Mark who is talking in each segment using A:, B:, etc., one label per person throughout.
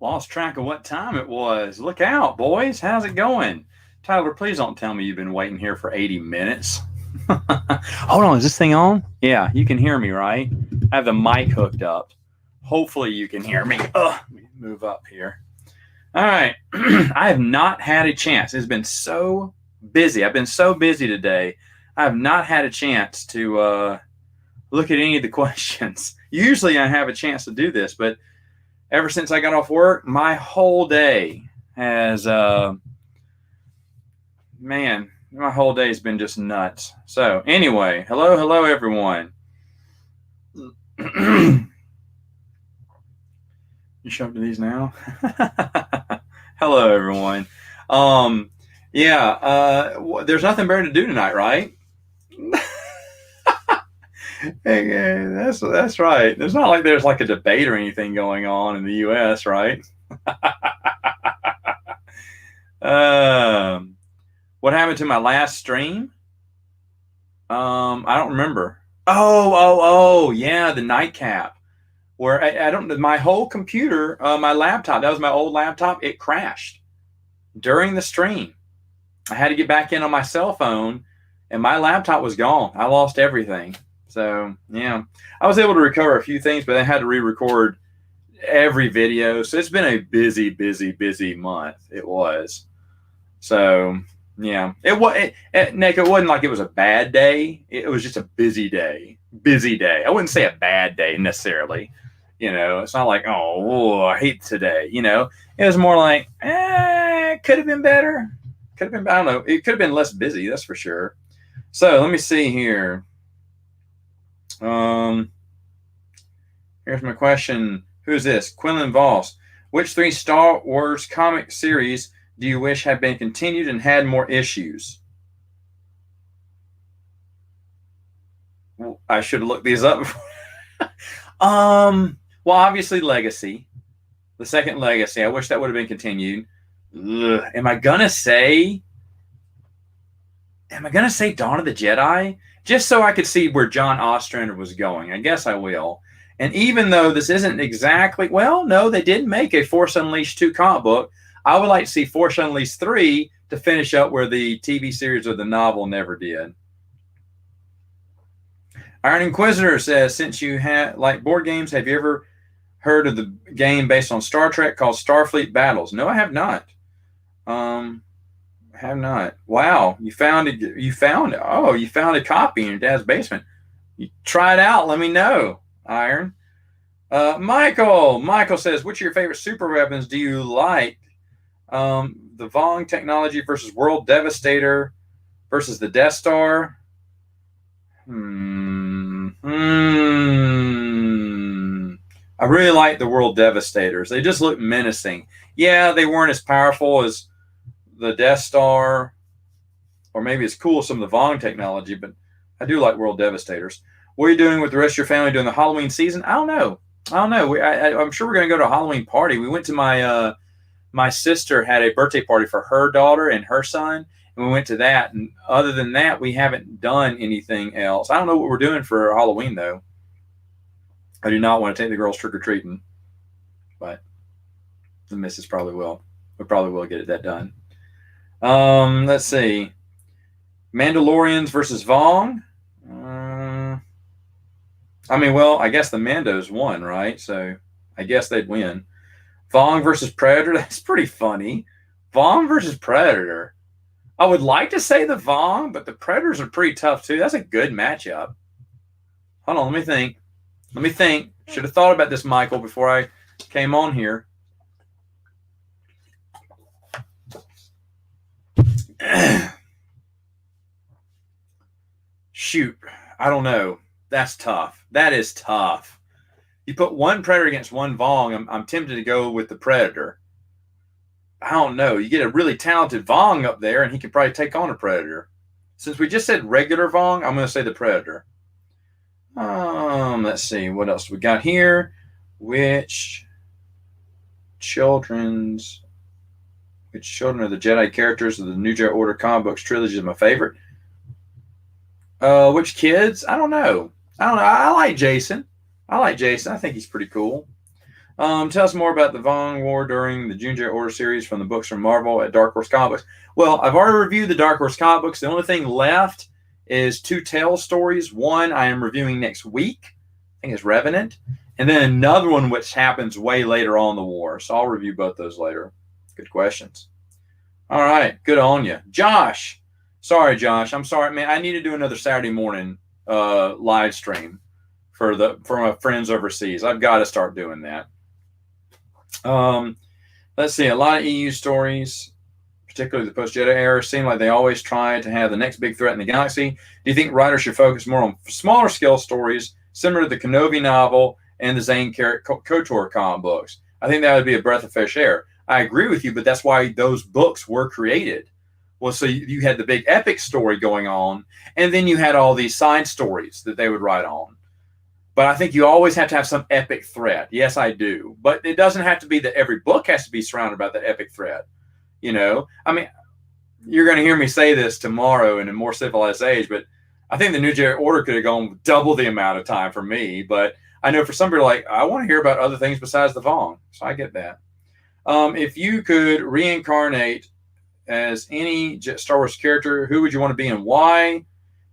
A: Lost track of what time it was. Look out, boys. How's it going? Tyler, please don't tell me you've been waiting here for 80 minutes. Hold on, is this thing on? Yeah, you can hear me, right? I have the mic hooked up. Hopefully you can hear me. Let me move up here. All right. I have not had a chance. It's been so busy. I've been so busy today. I have not had a chance to look at any of the questions. Usually I have a chance to do this, but ever since I got off work, my whole day has, my whole day has been just nuts. So, anyway, hello, everyone. You show up to these now? Hello, everyone. There's nothing better to do tonight, right? Hey, that's right. It's not like there's like a debate or anything going on in the U.S., right? What happened to my last stream? I don't remember. Oh, yeah, the nightcap. Where I don't. My whole computer, my laptop. That was my old laptop. It crashed during the stream. I had to get back in on my cell phone, and my laptop was gone. I lost everything. So yeah, I was able to recover a few things, but I had to re-record every video. So it's been a busy month. It was. So yeah, Nick. It wasn't like it was a bad day. It was just a busy day. Busy day. I wouldn't say a bad day necessarily. It's not like I hate today. It was more like could have been better. Could have been. I don't know. It could have been less busy. That's for sure. So let me see here. Here's my question. Who's this? Quinlan Voss. Which 3 Star Wars comic series do you wish had been continued and had more issues? I should have looked these up before. Well, obviously Legacy. The second Legacy. I wish that would have been continued. Am I gonna say Dawn of the Jedi? Just so I could see where John Ostrander was going. I guess I will. And even though this isn't exactly, no, they did make a Force Unleashed 2 comic book. I would like to see Force Unleashed 3 to finish up where the TV series or the novel never did. Iron Inquisitor says, since you like board games, have you ever heard of the game based on Star Trek called Starfleet Battles? No, I have not. Have not. Wow, you found it. You found a copy in your dad's basement. You try it out. Let me know, Iron. Michael says, which of your favorite super weapons do you like? The Vong technology versus World Devastator versus the Death Star. I really like the World Devastators. They just look menacing. Yeah, they weren't as powerful as the Death Star, or maybe it's cool some of the Vong technology, but I do like World Devastators. What are you doing with the rest of your family during the Halloween season? I don't know. I'm sure we're going to go to a Halloween party. We went to my sister had a birthday party for her daughter and her son, and we went to that. And other than that, we haven't done anything else. I don't know what we're doing for Halloween, though. I do not want to take the girls trick-or-treating, but the missus probably will. We probably will get that done. Let's see. Mandalorians versus Vong. I guess the Mandos won, right? So I guess they'd win. Vong versus Predator. That's pretty funny. Vong versus Predator. I would like to say the Vong, but the Predators are pretty tough too. That's a good matchup. Hold on, let me think. Should have thought about this, Michael, before I came on here. Shoot, I don't know. That's tough. That is tough. You put one Predator against one Vong, I'm tempted to go with the Predator. I don't know. You get a really talented Vong up there, and he could probably take on a Predator. Since we just said regular Vong, I'm going to say the Predator. Let's see. What else we got here? Which children of the Jedi characters of the New Jedi Order comic books trilogy is my favorite? Which kids? I don't know. I like Jason. I think he's pretty cool. Tell us more about the Vong War during the Junji Order series from the books from Marvel at Dark Horse Comics. Well, I've already reviewed the Dark Horse comic books. The only thing left is 2 Tales stories. One I am reviewing next week. I think it's Revenant. And then another one which happens way later on in the war. So I'll review both those later. Good questions. All right. Good on you. Josh. Sorry, Josh. I'm sorry, man. I need to do another Saturday morning live stream for my friends overseas. I've got to start doing that. Let's see. A lot of EU stories, particularly the post-Jedi era, seem like they always try to have the next big threat in the galaxy. Do you think writers should focus more on smaller scale stories, similar to the Kenobi novel and the Zane KOTOR comic books? I think that would be a breath of fresh air. I agree with you, but that's why those books were created. Well, so you had the big epic story going on, and then you had all these side stories that they would write on. But I think you always have to have some epic thread. Yes, I do. But it doesn't have to be that every book has to be surrounded by the epic thread. You know, I mean, you're going to hear me say this tomorrow in a more civilized age, but I think the New Jedi Order could have gone double the amount of time for me. But I know for some people, like, I want to hear about other things besides the Vong. So I get that. If you could reincarnate as any Star Wars character, who would you want to be and why?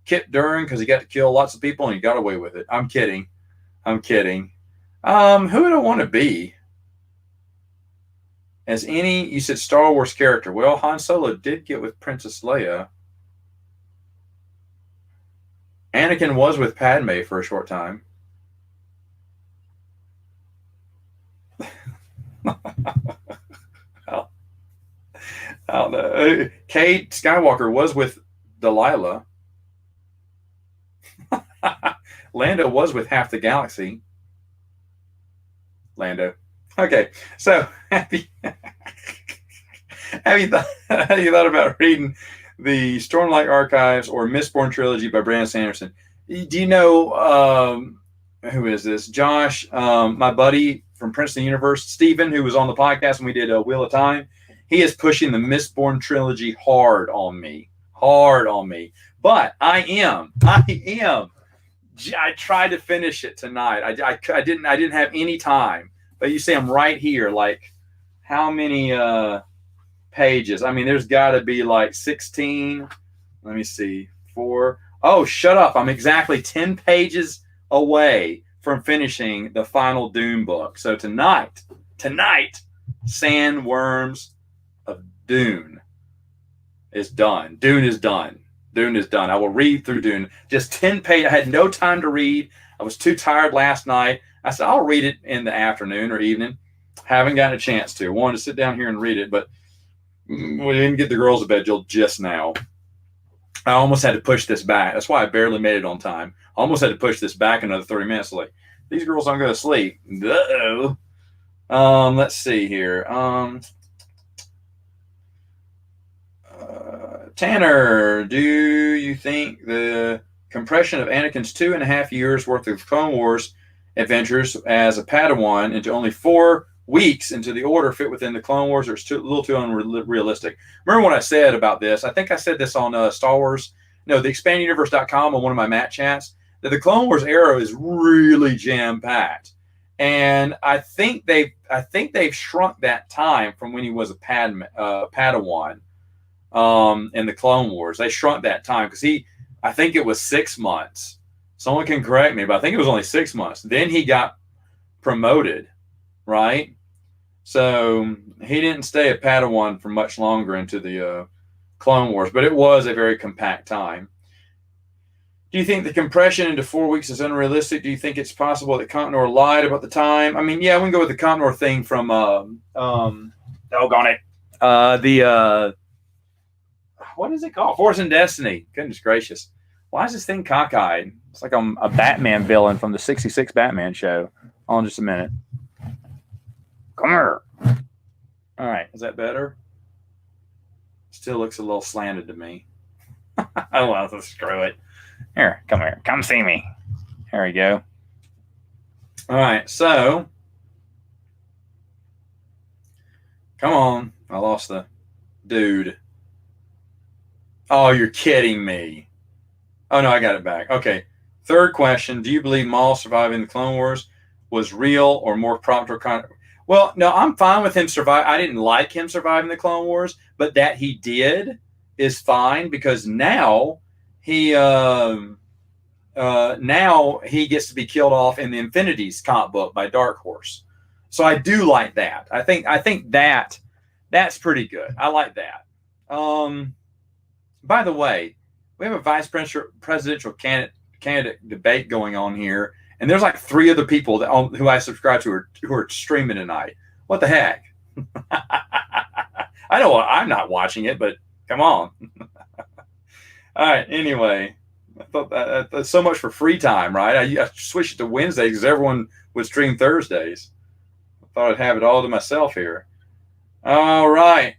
A: Kit Durn, because he got to kill lots of people and he got away with it. I'm kidding. Who would I want to be? As any, you said Star Wars character. Well, Han Solo did get with Princess Leia. Anakin was with Padme for a short time. I don't know. Kate Skywalker was with Delilah. Lando was with half the galaxy. Lando. Okay, so have you thought about reading the Stormlight Archives or Mistborn trilogy by Brandon Sanderson? Do you know who is this? Josh, my buddy from Princeton University, Stephen, who was on the podcast when we did Wheel of Time. He is pushing the Mistborn trilogy hard on me. But I tried to finish it tonight. I didn't have any time. But you see, I'm right here. Like, how many pages? I mean, there's got to be like 16. Let me see. 4. Oh, shut up. I'm exactly 10 pages away from finishing the final Dune book. So tonight, Sandworms of Dune is done. Dune is done. I will read through Dune. Just 10 pages. I had no time to read. I was too tired last night. I said, I'll read it in the afternoon or evening. Haven't gotten a chance to. Wanted to sit down here and read it, but we didn't get the girls to bed till just now. I almost had to push this back. That's why I barely made it on time. I almost had to push this back another 30 minutes. Like, these girls aren't going to sleep. Uh-oh. Let's see here. Tanner, do you think the compression of Anakin's 2.5 years worth of Clone Wars adventures as a Padawan into only 4 weeks into the Order fit within the Clone Wars, or it's a little too unrealistic? Remember what I said about this? I think I said this on Star Wars, the expanduniverse.com on one of my Matt chats, that the Clone Wars era is really jam-packed. And I think they've shrunk that time from when he was a Padawan in the Clone Wars. They shrunk that time because I think it was 6 months. Someone can correct me, but I think it was only 6 months. Then he got promoted, right? So he didn't stay a Padawan for much longer into the Clone Wars, but it was a very compact time. Do you think the compression into 4 weeks is unrealistic? Do you think it's possible that Contenor lied about the time? I mean, yeah, we can go with the Contenor thing from doggone it. What is it called? Force and Destiny. Goodness gracious. Why is this thing cockeyed? It's like I'm a Batman villain from the 66 Batman show. Hold on just a minute. Come here. All right. Is that better? Still looks a little slanted to me. Oh, well, let's screw it. Here. Come see me. There we go. All right. So, come on. I lost the dude. Oh, you're kidding me. Oh, no, I got it back. Okay. Third question. Do you believe Maul surviving the Clone Wars was real or more prompt or Well, no, I'm fine with him survive. I didn't like him surviving the Clone Wars, but that he did is fine because now he gets to be killed off in the Infinities comic book by Dark Horse. So I do like that. I think that's pretty good. I like that. By the way, we have a presidential candidate debate going on here, and there's like three other people who I subscribe to who are streaming tonight. What the heck? I know I'm not watching it, but come on. All right. Anyway, I thought that's so much for free time, right? I switched it to Wednesday because everyone would stream Thursdays. I thought I'd have it all to myself here. All right,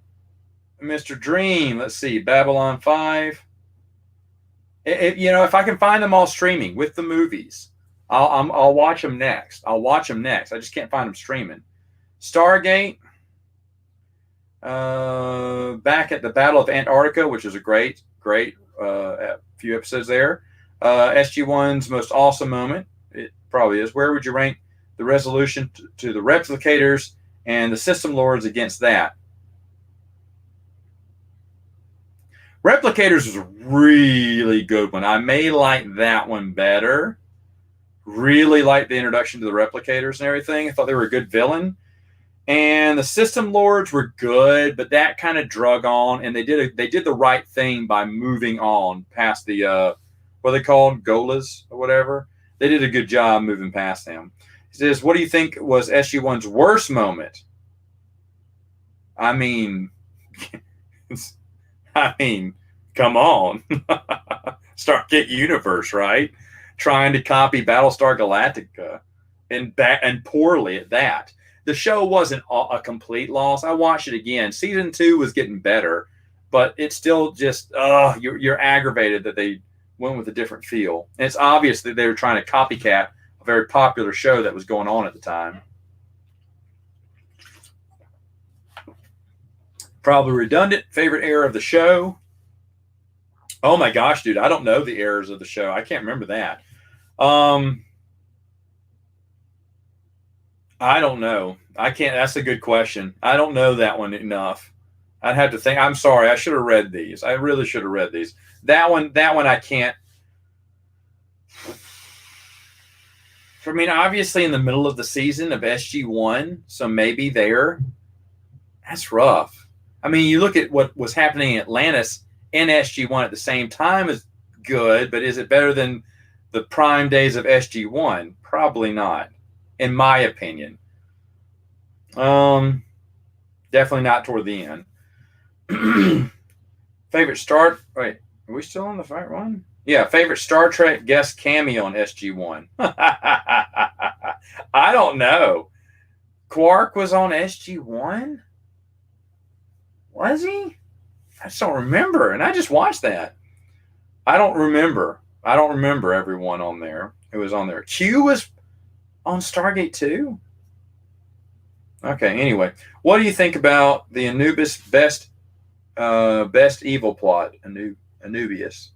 A: Mr. Dream. Let's see, Babylon 5. If I can find them all streaming with the movies, I'll watch them next. I'll watch them next. I just can't find them streaming. Stargate. Back at the Battle of Antarctica, which is a great few episodes there. SG-1's most awesome moment, it probably is. Where would you rank the resolution to the replicators and the system lords against that? Replicators was a really good one. I may like that one better. Really liked the introduction to the replicators and everything. I thought they were a good villain. And the system lords were good, but that kind of drug on, and they did the right thing by moving on past the what are they called, Golas or whatever. They did a good job moving past them. He says, "What do you think was SG-1's worst moment?" I mean, come on, Stargate Universe, right? Trying to copy Battlestar Galactica, and poorly at that. The show wasn't a complete loss. I watched it again. Season 2 was getting better, but it's still just you're aggravated that they went with a different feel. And it's obvious that they were trying to copycat a very popular show that was going on at the time. Probably redundant. Favorite era of the show? Oh my gosh, dude, I don't know the eras of the show. I can't remember that. I don't know. I can't. That's a good question. I don't know that one enough. I'd have to think. I'm sorry. I should have read these. I really should have read these. That one I can't. I mean, obviously in the middle of the season of SG-1, so maybe there. That's rough. I mean, you look at what was happening in Atlantis and SG-1 at the same time is good, but is it better than the prime days of SG-1? Probably not, in my opinion. Definitely not toward the end. Favorite Star... Wait, are we still on the right one? Yeah, favorite Star Trek guest cameo on SG-1. I don't know. Quark was on SG-1? Was he? I just don't remember, and I just watched that. I don't remember everyone on there who was on there. Q was on Stargate too? Okay, anyway. What do you think about the Anubis best evil plot, Anubius?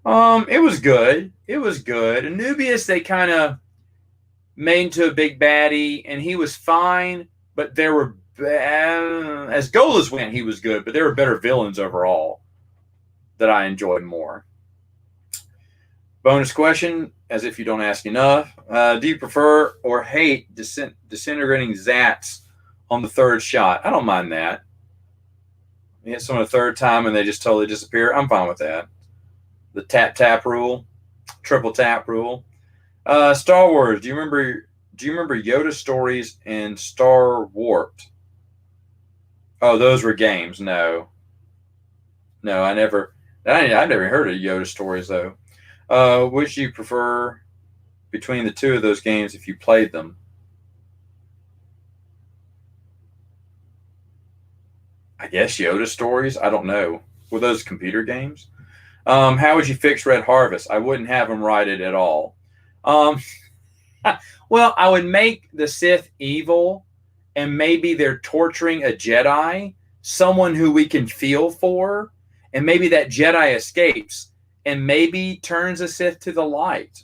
A: It was good. It was good. Anubius, they kind of made into a big baddie, and he was fine, but there were, as Golas went, he was good, but there were better villains overall that I enjoyed more. Bonus question, as if you don't ask enough. Do you prefer or hate disintegrating Zats on the third shot? I don't mind that. You hit someone a third time and they just totally disappear. I'm fine with that. The tap rule, triple tap rule. Star Wars. Do you remember Yoda stories and Star Warped? Oh, those were games. No, I never heard of Yoda stories though. Which do you prefer between the two of those games if you played them? I guess Yoda stories. I don't know. Were those computer games? How would you fix Red Harvest? I wouldn't have them write it at all. Well, I would make the Sith evil, and maybe they're torturing a Jedi, someone who we can feel for, and maybe that Jedi escapes and maybe turns a Sith to the light,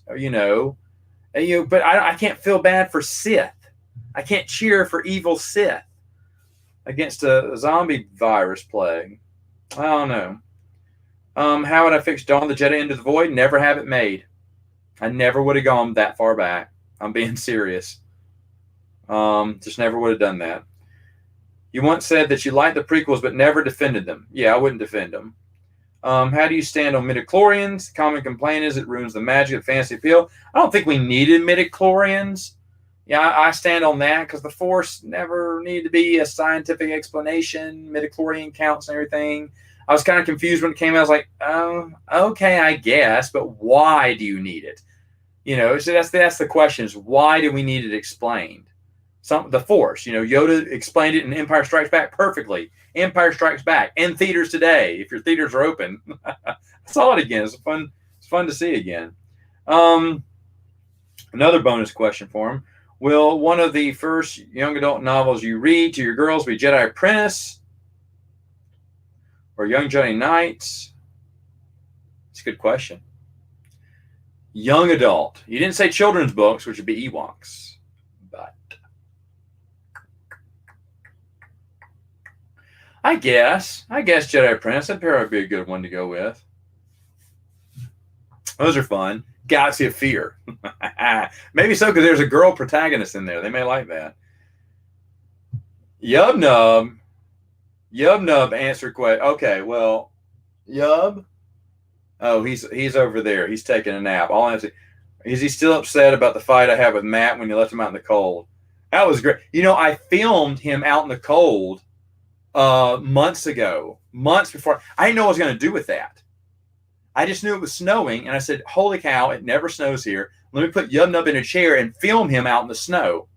A: But I can't feel bad for Sith. I can't cheer for evil Sith against a zombie virus plague. I don't know. How would I fix Dawn of the Jedi Into the Void? Never have it made. I never would have gone that far back. I'm being serious. Just never would have done that. You once said that you liked the prequels but never defended them. Yeah, I wouldn't defend them. How do you stand on midichlorians? The common complaint is it ruins the magic of fantasy appeal. I don't think we needed midichlorians. Yeah, I stand on that because the Force never needed to be a scientific explanation, midichlorian counts and everything. I was kind of confused when it came out. I was like, oh, okay, I guess, but why do you need it? So that's the question is why do we need it explained? The Force, Yoda explained it in Empire Strikes Back perfectly. Empire Strikes Back in theaters today. If your theaters are open, I saw it again. It's fun to see again. Another bonus question for him: will one of the first young adult novels you read to your girls be Jedi Apprentice or Young Jedi Knights? It's a good question. Young adult. You didn't say children's books, which would be Ewoks. But I guess Jedi Apprentice. That'd probably be a good one to go with. Those are fun. Galaxy of Fear. Maybe so, because there's a girl protagonist in there. They may like that. Yub Nub answered question. Okay, well, Yub. Oh, he's over there. He's taking a nap. All I have to. Is he still upset about the fight I had with Matt when you left him out in the cold? That was great. I filmed him out in the cold months ago, months before. I didn't know what I was going to do with that. I just knew it was snowing, and I said, holy cow, it never snows here. Let me put Yub Nub in a chair and film him out in the snow.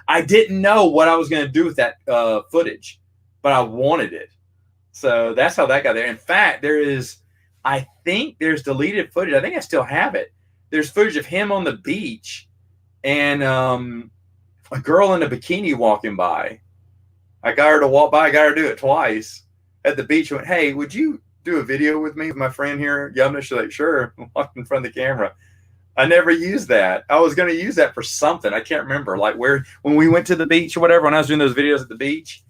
A: I didn't know what I was going to do with that footage, but I wanted it. So that's how that got there. In fact, I think there's deleted footage. I think I still have it. There's footage of him on the beach and a girl in a bikini walking by. I got her to walk by. I got her to do it twice at the beach. I went, hey, would you do a video with me, with my friend here, Yumna? She's like, sure. Walked in front of the camera. I never used that. I was going to use that for something. I can't remember, like when we went to the beach or whatever, when I was doing those videos at the beach,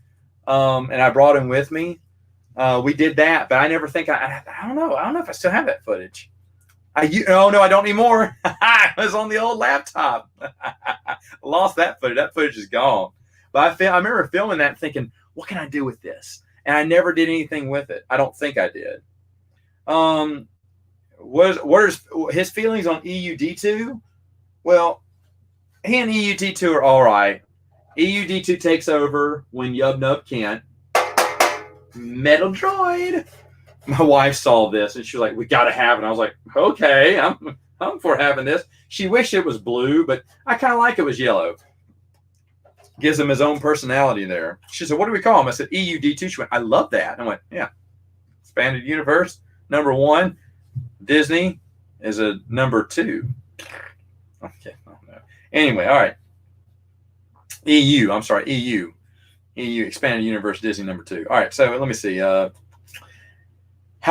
A: and I brought him with me. We did that, but I never think I don't know. I don't know if I still have that footage. No, I don't anymore. It was on the old laptop. Lost that footage. That footage is gone. But I remember filming that and thinking, what can I do with this? And I never did anything with it. I don't think I did. What is his feelings on EUD2? Well, he and EUD2 are all right. EUD2 takes over when Yub Nub can't. Metal Droid. My wife saw this and she was like, we got to have it. And I was like, okay, I'm for having this. She wished it was blue, but I kind of like it was yellow. Gives him his own personality there. She said, what do we call him? I said, EUD2. She went, I love that. And I went, yeah. Expanded Universe, number 1. Disney is a number 2. Okay. Oh, no. Anyway, all right. EU. Expanded Universe, Disney, number 2. All right, so let me see. How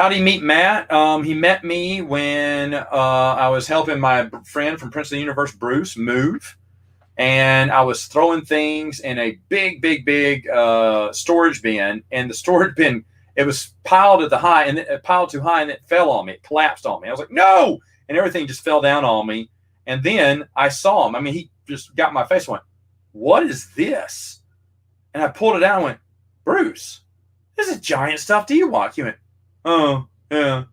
A: did he meet Matt? He met me when I was helping my friend from Prince of the Universe, Bruce, move. And I was throwing things in a big storage bin. And the storage bin, it was piled too high, and it fell on me. It collapsed on me. I was like, no! And everything just fell down on me. And then I saw him. I mean, he just got in my face and went, what is this? And I pulled it out and went, Bruce, this is a giant stuffed Ewok. He went, oh, yeah.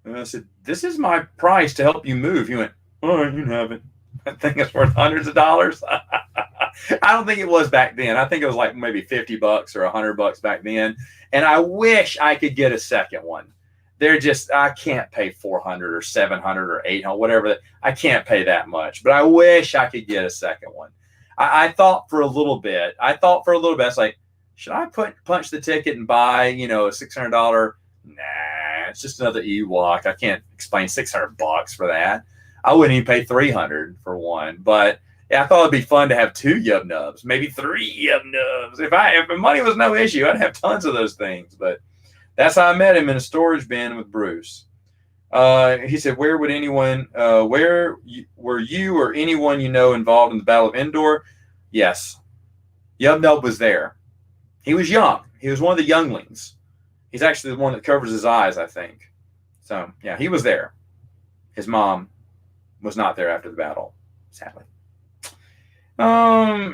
A: And I said, this is my price to help you move. He went, all right, you can have it. That thing is worth hundreds of dollars. I don't think it was back then. I think it was like maybe $50 or $100 back then. And I wish I could get a second one. I can't pay $400 or $700 or $800, whatever. I can't pay that much, but I wish I could get a second one. I thought for a little bit. I was like, should I punch the ticket and buy, a $600? Nah, it's just another Ewok. I can't explain $600 for that. I wouldn't even pay $300 for one. But yeah, I thought it'd be fun to have 2 Yub Nubs, maybe 3 Yub Nubs. If money was no issue, I'd have tons of those things. But that's how I met him, in a storage bin with Bruce. He said, where would anyone, were you or anyone you know involved in the Battle of Endor? Yes. Yub Nub was there. He was young. He was one of the younglings. He's actually the one that covers his eyes, I think. So, yeah, he was there. His mom was not there after the battle, sadly. Another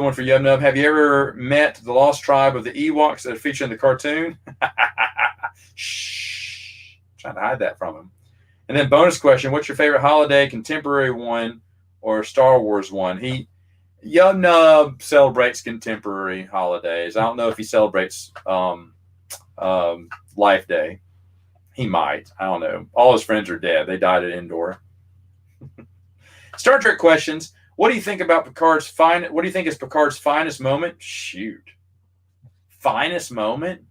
A: one for Yub Nub. Have you ever met the lost tribe of the Ewoks that are featured in the cartoon? Shh. Trying to hide that from him. And then bonus question, what's your favorite holiday, contemporary one or Star Wars one? Yub Nub celebrates contemporary holidays. I don't know if he celebrates Life Day. He might. I don't know. All his friends are dead. They died at Endor. Star Trek questions. What do you think about Picard's what do you think is Picard's finest moment? Shoot. Finest moment?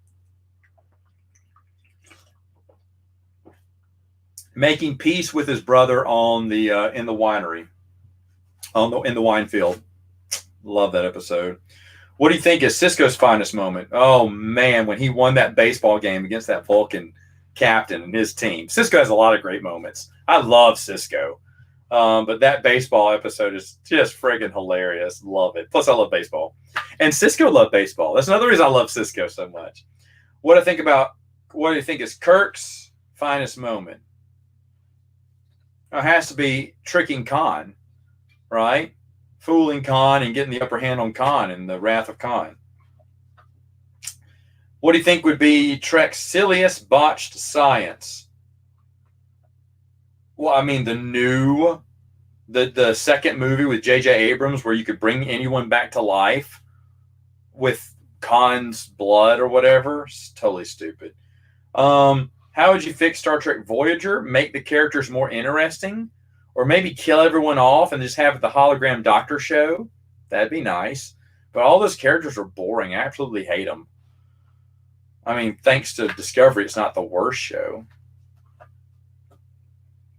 A: Making peace with his brother on the in the winery. In the wine field. Love that episode. What do you think is Sisko's finest moment? Oh man, when he won that baseball game against that Vulcan captain and his team. Sisko has a lot of great moments. I love Sisko. But that baseball episode is just friggin' hilarious. Love it. Plus, I love baseball. And Sisko loved baseball. That's another reason I love Sisko so much. What do you think is Kirk's finest moment? It has to be tricking Khan, right? Fooling Khan and getting the upper hand on Khan in the Wrath of Khan. What do you think would be Trek's silliest botched science? Well, I mean, the second movie with J.J. Abrams where you could bring anyone back to life with Khan's blood or whatever. It's totally stupid. How would you fix Star Trek Voyager? Make the characters more interesting? Or maybe kill everyone off and just have the hologram doctor show? That'd be nice. But all those characters are boring. I absolutely hate them. I mean, thanks to Discovery, it's not the worst show.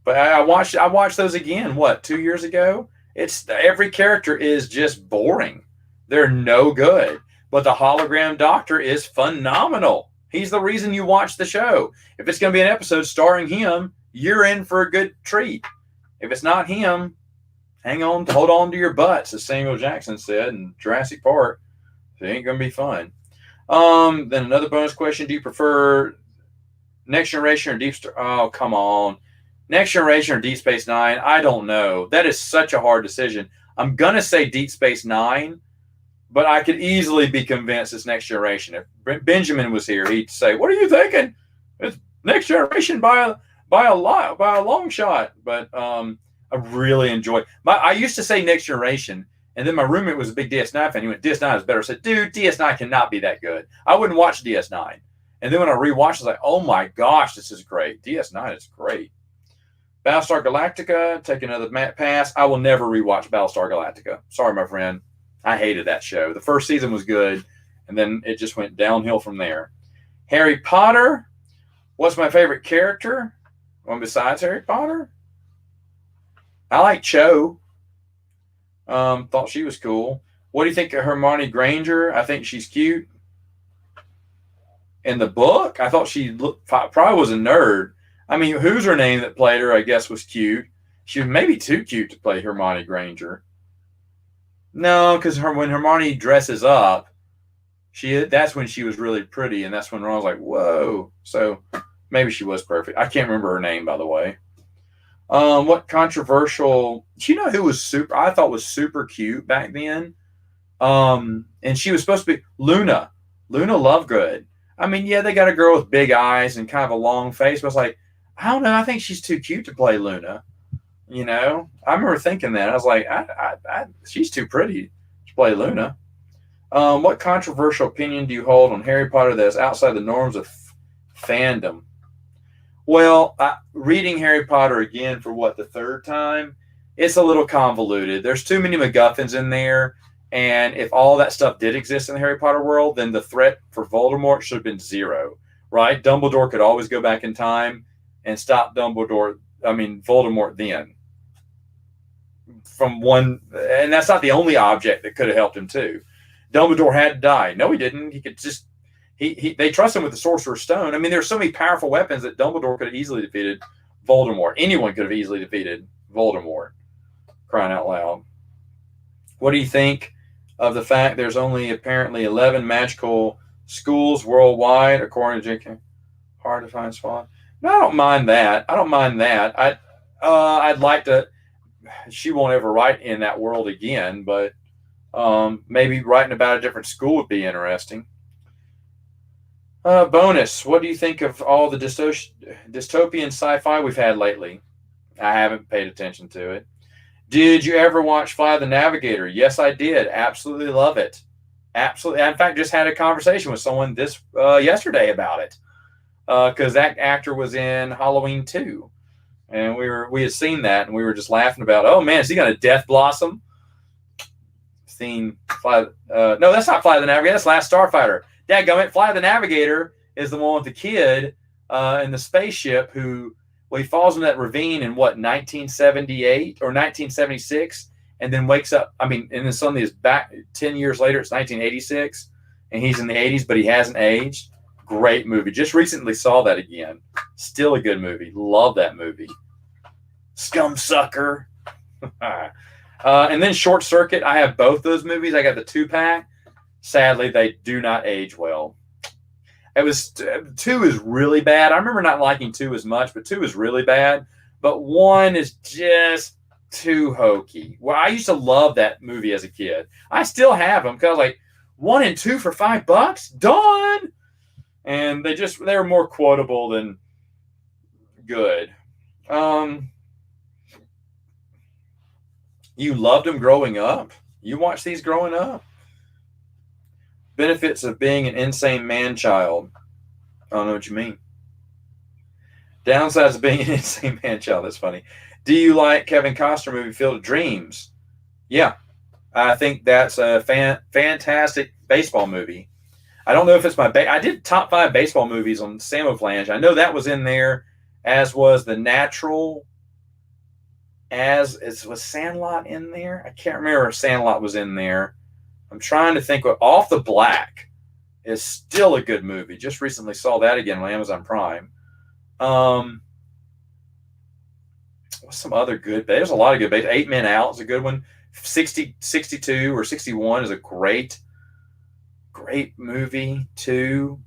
A: But I watched those again, 2 years ago? Every character is just boring. They're no good. But the hologram doctor is phenomenal. He's the reason you watch the show. If it's going to be an episode starring him, you're in for a good treat. If it's not him, hold on to your butts, as Samuel Jackson said in Jurassic Park. It ain't going to be fun. Then another bonus question. Do you prefer Next Generation or Deep Star? Oh, come on. Next Generation or Deep Space Nine? I don't know. That is such a hard decision. I'm going to say Deep Space Nine, but I could easily be convinced it's Next Generation. If Benjamin was here, he'd say, what are you thinking? It's Next Generation by a long shot. But I really enjoy. I used to say Next Generation, and then my roommate was a big DS9 fan. He went, DS9 is better. I said, dude, DS9 cannot be that good. I wouldn't watch DS9. And then when I rewatched, I was like, oh my gosh, this is great. DS9 is great. Battlestar Galactica, take another pass. I will never rewatch Battlestar Galactica. Sorry, my friend. I hated that show. The first season was good, and then it just went downhill from there. Harry Potter. What's my favorite character? One besides Harry Potter? I like Cho. Thought she was cool. What do you think of Hermione Granger? I think she's cute. In the book, I thought she probably was a nerd. I mean, who's her name that played her, I guess, was cute. She was maybe too cute to play Hermione Granger. No, because when Hermione dresses up, that's when she was really pretty, and that's when Ron was like, whoa. So maybe she was perfect. I can't remember her name, by the way. What controversial... Do you know who I thought was super cute back then? And she was supposed to be Luna Lovegood. I mean, yeah, they got a girl with big eyes and kind of a long face, but I was like, I don't know. I think she's too cute to play Luna. You know, I remember thinking that. I was like, she's too pretty to play Luna. What controversial opinion do you hold on Harry Potter that is outside the norms of fandom? Well, reading Harry Potter again for the third time, it's a little convoluted. There's too many MacGuffins in there. And if all that stuff did exist in the Harry Potter world, then the threat for Voldemort should have been zero, right? Dumbledore could always go back in time and stop Voldemort then. And that's not the only object that could have helped him too. Dumbledore had to die. No, he didn't. He could just they trust him with the Sorcerer's Stone. I mean, there's so many powerful weapons that Dumbledore could have easily defeated Voldemort. Anyone could have easily defeated Voldemort. Crying out loud. What do you think of the fact there's only apparently 11 magical schools worldwide, according to J.K.? Hard to find spot. No, I don't mind that. I'd like to. She won't ever write in that world again, but maybe writing about a different school would be interesting. Bonus. What do you think of all the dystopian sci-fi we've had lately? I haven't paid attention to it. Did you ever watch Fly the Navigator? Yes, I did. Absolutely love it. Absolutely. In fact, just had a conversation with someone yesterday about it because that actor was in Halloween 2. And we had seen that, and we were just laughing about, oh, man, is he going to Death Blossom? No, that's not Fly the Navigator. That's Last Starfighter. Dadgummit, Fly the Navigator is the one with the kid in the spaceship who, he falls in that ravine in, 1978 or 1976, and then wakes up. I mean, and then suddenly is back 10 years later. It's 1986, and he's in the 80s, but he hasn't aged. Great movie. Just recently saw that again. Still a good movie. Love that movie. Scumsucker. And then Short Circuit. I have both those movies. I got the 2-pack. Sadly, they do not age well. 2 is really bad. I remember not liking 2 as much, but 2 is really bad. But 1 is just too hokey. Well, I used to love that movie as a kid. I still have them because like 1 and 2 for $5. Done. And they were more quotable than good. You loved them growing up? You watched these growing up? Benefits of being an insane man-child. I don't know what you mean. Downsides of being an insane man-child. That's funny. Do you like Kevin Costner movie Field of Dreams? Yeah. I think that's a fantastic baseball movie. I don't know if it's I did top 5 baseball movies on Samoflange. I know that was in there, as was The Natural. Was Sandlot in there? I can't remember if Sandlot was in there. I'm trying to think. Off the Black is still a good movie. Just recently saw that again on Amazon Prime. What's some other good? There's a lot of good. 8 Men Out is a good one. 62 or 61 is a great movie too.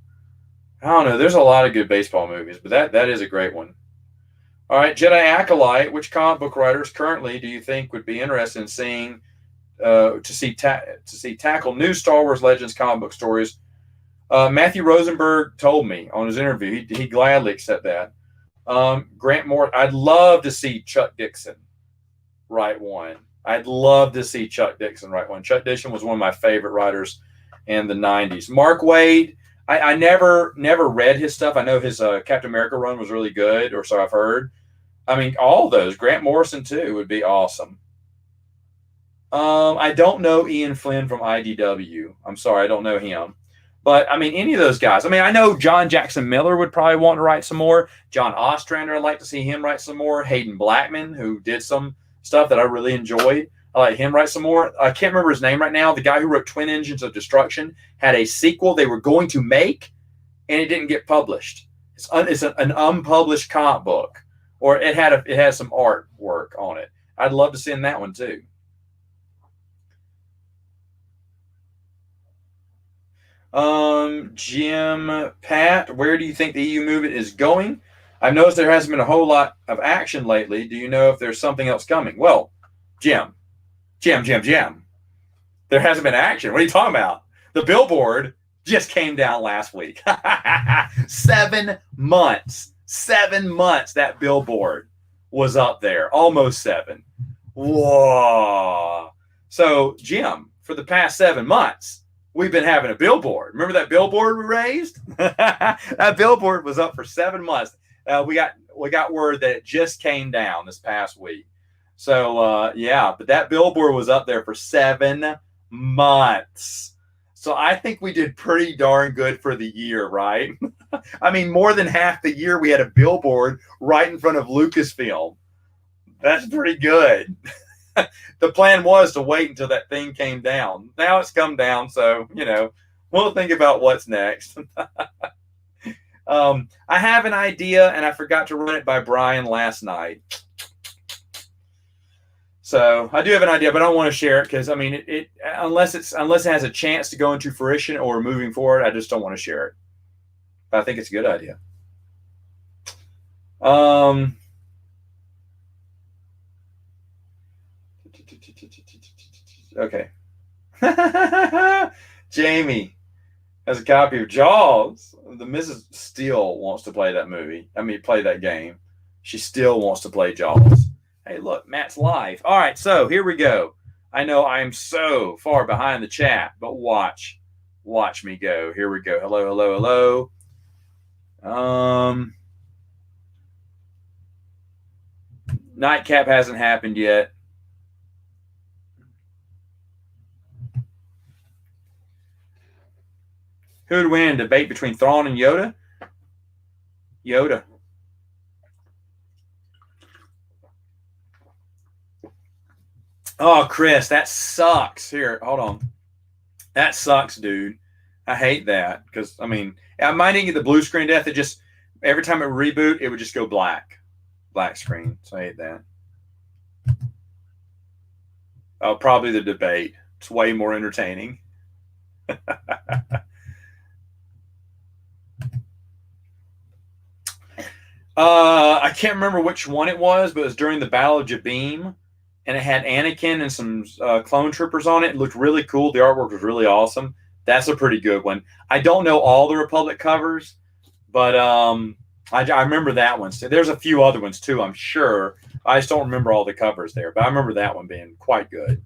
A: I don't know. There's a lot of good baseball movies, but that is a great one. All right, Jedi Acolyte. Which comic book writers currently do you think would be interested in seeing? To see tackle new Star Wars Legends comic book stories? Matthew Rosenberg told me on his interview he'd gladly accept that. Grant Moore. I'd love to see Chuck Dixon write one. I'd love to see Chuck Dixon write one. Chuck Dixon was one of my favorite writers in the 90s. Mark Waid. I never read his stuff. I know his Captain America run was really good, or so I've heard. I mean, all those. Grant Morrison too would be awesome. I don't know Ian Flynn from IDW. I'm sorry, I don't know him. But, I mean, any of those guys. I mean, I know John Jackson Miller would probably want to write some more. John Ostrander, I'd like to see him write some more. Hayden Blackman, who did some stuff that I really enjoyed. I like him write some more. I can't remember his name right now. The guy who wrote Twin Engines of Destruction had a sequel they were going to make, and it didn't get published. It's an unpublished comic book, or it had some artwork on it. I'd love to see that one, too. Jim Pat, where do you think the EU movement is going? I've noticed there hasn't been a whole lot of action lately. Do you know if there's something else coming? Well, Jim. There hasn't been action. What are you talking about? The billboard just came down last week. 7 months. 7 months that billboard was up there. Almost 7. Whoa. So, Jim, for the past 7 months, we've been having a billboard. Remember that billboard we raised? That billboard was up for 7 months. We got word that it just came down this past week. So, but that billboard was up there for 7 months. So I think we did pretty darn good for the year, right? I mean, more than half the year we had a billboard right in front of Lucasfilm. That's pretty good. The plan was to wait until that thing came down. Now it's come down, so, We'll think about what's next. I have an idea, and I forgot to run it by Brian last night. So I do have an idea, but I don't want to share it because I mean, unless it has a chance to go into fruition or moving forward, I just don't want to share it. But I think it's a good idea. Okay. Jamie has a copy of Jaws. The Mrs. still wants to play that movie. I mean, play that game. She still wants to play Jaws. Hey, look, Matt's live. All right, so here we go. I know I am so far behind the chat, but watch me go. Here we go. Hello. Nightcap hasn't happened yet. Who would win? Debate between Thrawn and Yoda? Yoda. Oh, Chris, that sucks. Here, hold on. That sucks, dude. I hate that because, I mean, I might even get the blue screen death. It just, every time it would reboot, it would just go black screen. So I hate that. Oh, probably the debate. It's way more entertaining. I can't remember which one it was, but it was during the Battle of Jabim, and it had Anakin and some clone troopers on it. It looked really cool. The artwork was really awesome. That's a pretty good one. I don't know all the Republic covers, but I remember that one. So there's a few other ones too, I'm sure. I just don't remember all the covers there, but I remember that one being quite good.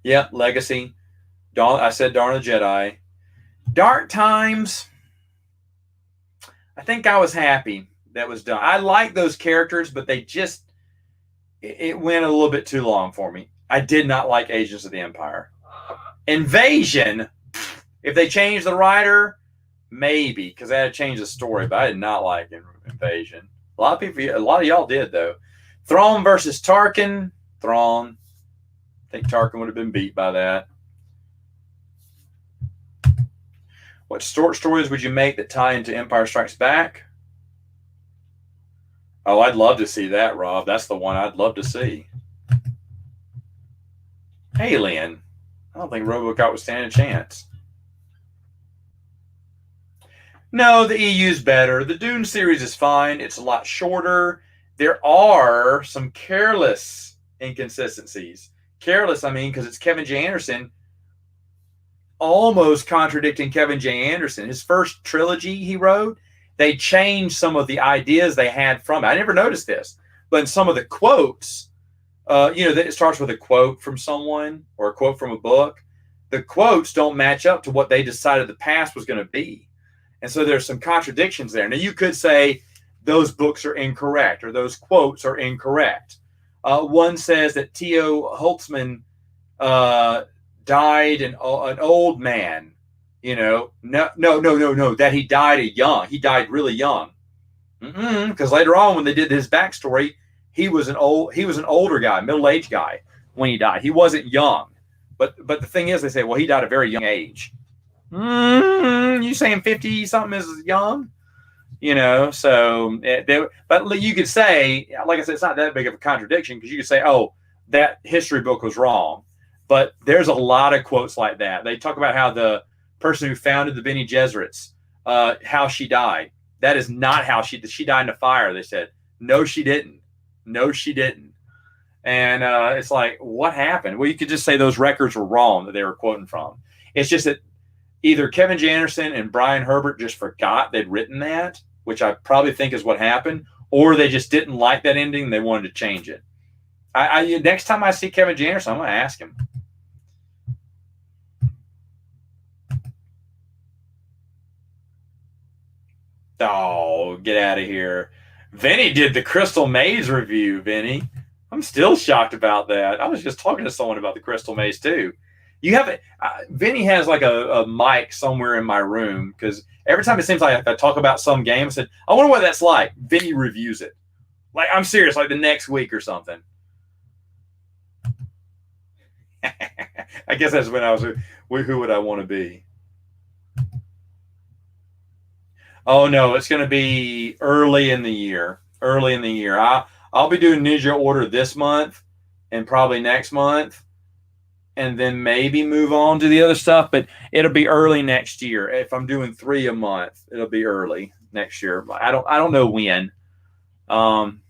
A: Yeah, Legacy. I said Dawn of the Jedi. Dark Times. I think I was happy that was done. I like those characters, but they just, it went a little bit too long for me. I did not like Agents of the Empire. Invasion, if they changed the writer, maybe, because they had to change the story, but I did not like Invasion. A lot of y'all did, though. Thrawn versus Tarkin. Thrawn. I think Tarkin would have been beat by that. What short stories would you make that tie into Empire Strikes Back? Oh, I'd love to see that, Rob. That's the one I'd love to see. Alien. I don't think RoboCop would stand a chance. No, the EU's better. The Dune series is fine. It's a lot shorter. There are some careless inconsistencies. Careless, I mean, because it's Kevin J. Anderson almost contradicting Kevin J. Anderson. His first trilogy he wrote, they changed some of the ideas they had from it. I never noticed this, but in some of the quotes, it starts with a quote from someone or a quote from a book. The quotes don't match up to what they decided the past was going to be. And so there's some contradictions there. Now, you could say those books are incorrect or those quotes are incorrect. One says that T.O. Holtzman died an old man. No, that he died young. He died really young. Because later on, when they did his backstory, he was an older guy, middle-aged guy when he died. He wasn't young. But the thing is, they say, well, he died at a very young age. You saying 50 something is young? But you could say, like I said, it's not that big of a contradiction because you could say, oh, that history book was wrong. But there's a lot of quotes like that. They talk about how the person who founded the Bene Gesserits, how she died. That is not how she died in a fire. They said, no, she didn't. And it's like, what happened? Well, you could just say those records were wrong that they were quoting from. It's just that either Kevin J. Anderson and Brian Herbert just forgot they'd written that, which I probably think is what happened, or they just didn't like that ending and they wanted to change it. Next time I see Kevin J. Anderson, I'm going to ask him. Oh, get out of here. Vinny did the Crystal Maze review, Vinny. I'm still shocked about that. I was just talking to someone about the Crystal Maze, too. You have Vinny has like a mic somewhere in my room because every time it seems like I talk about some game, I said, I wonder what that's like. Vinny reviews it. Like, I'm serious, like the next week or something. I guess that's when I was. Who would I want to be? Oh no, it's going to be early in the year. Early in the year. I'll be doing Ninja Order this month and probably next month, and then maybe move on to the other stuff. But it'll be early next year. If I'm doing 3 a month, it'll be early next year. I don't know when. Um,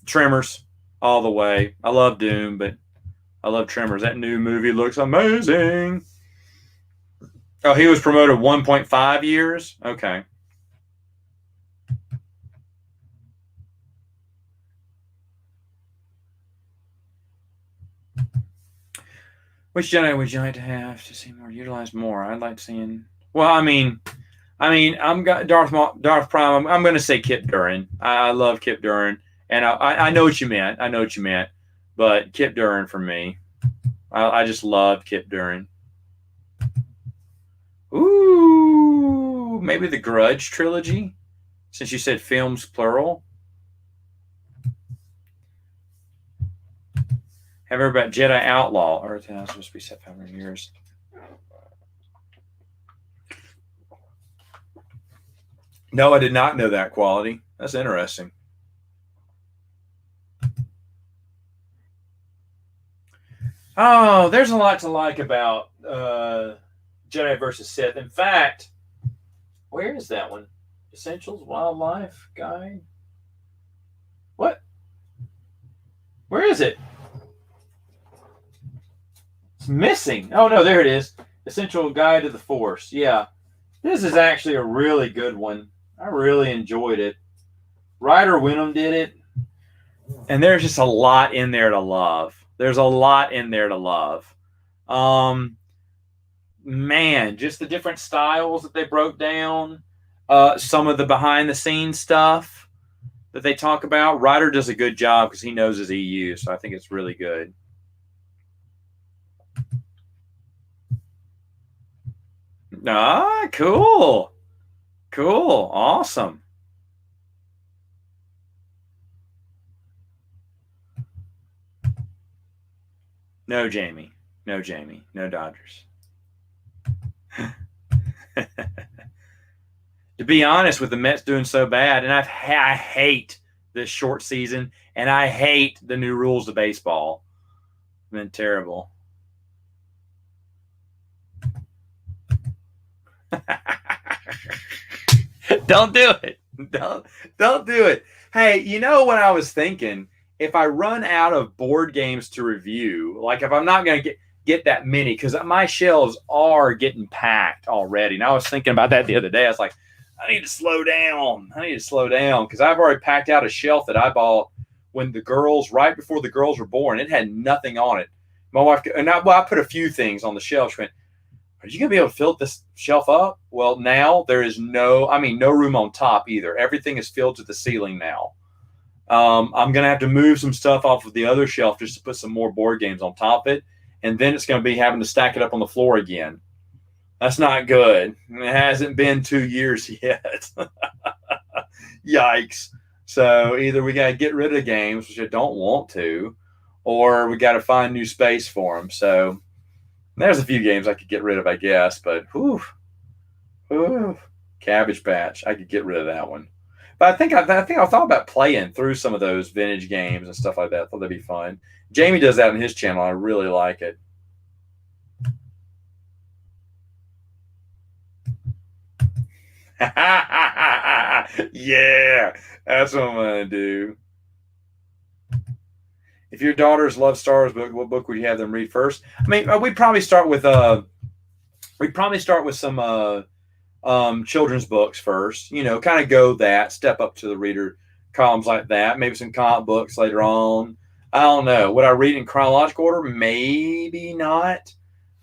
A: Tremors all the way. I love Doom, but I love Tremors. That new movie looks amazing. Oh, he was promoted 1.5 years. Okay. Which Jedi would you like to have to see more utilized more? I'd like seeing. Well, I'm got Darth Prime. I'm going to say Kip Duran. I love Kip Duran, and I know what you meant. I know what you meant, but Kip Duran for me. I just love Kip Duran. Ooh, maybe the Grudge trilogy, since you said films plural. Have you heard about Jedi Outlaw? Earth is supposed to be set 500 years. No, I did not know that quality. That's interesting. Oh, there's a lot to like about Jedi versus Sith. In fact, where is that one? Essentials Wildlife Guide? What? Where is it? It's missing. Oh, no, there it is. Essential Guide to the Force. Yeah. This is actually a really good one. I really enjoyed it. Ryder Wenham did it. And there's just a lot in there to love. There's a lot in there to love. Um, Man, just the different styles that they broke down, some of the behind the scenes stuff that they talk about. Ryder does a good job because he knows his EU, so I think it's really good. Ah, cool. Cool. Awesome. No, Jamie. No, Jamie. No Dodgers. To be honest, with the Mets doing so bad, and I hate this short season, and I hate the new rules of baseball. It's been terrible. Don't do it. Don't do it. Hey, you know what I was thinking? If I run out of board games to review, like if I'm not going to get that many, because my shelves are getting packed already. And I was thinking about that the other day. I was like, I need to slow down. I need to slow down because I've already packed out a shelf that I bought when the girls, right before the girls were born. It had nothing on it. My wife, and I put a few things on the shelf. She went, are you going to be able to fill this shelf up? Well, now there is no room on top either. Everything is filled to the ceiling now. I'm going to have to move some stuff off of the other shelf just to put some more board games on top of it. And then it's going to be having to stack it up on the floor again. That's not good. It hasn't been 2 years yet. Yikes. So either we got to get rid of games, which I don't want to, or we got to find new space for them. So there's a few games I could get rid of, I guess, but Cabbage Patch, I could get rid of that one. But I thought about playing through some of those vintage games and stuff like that. I thought that'd be fun. Jamie does that on his channel. I really like it. Yeah, that's what I'm gonna do. If your daughters love Star Wars book, what book would you have them read first? I mean, we'd probably start with some children's books first. You know, kind of go that step up to the reader columns like that. Maybe some comic books later on. I don't know. Would I read in chronological order? Maybe not.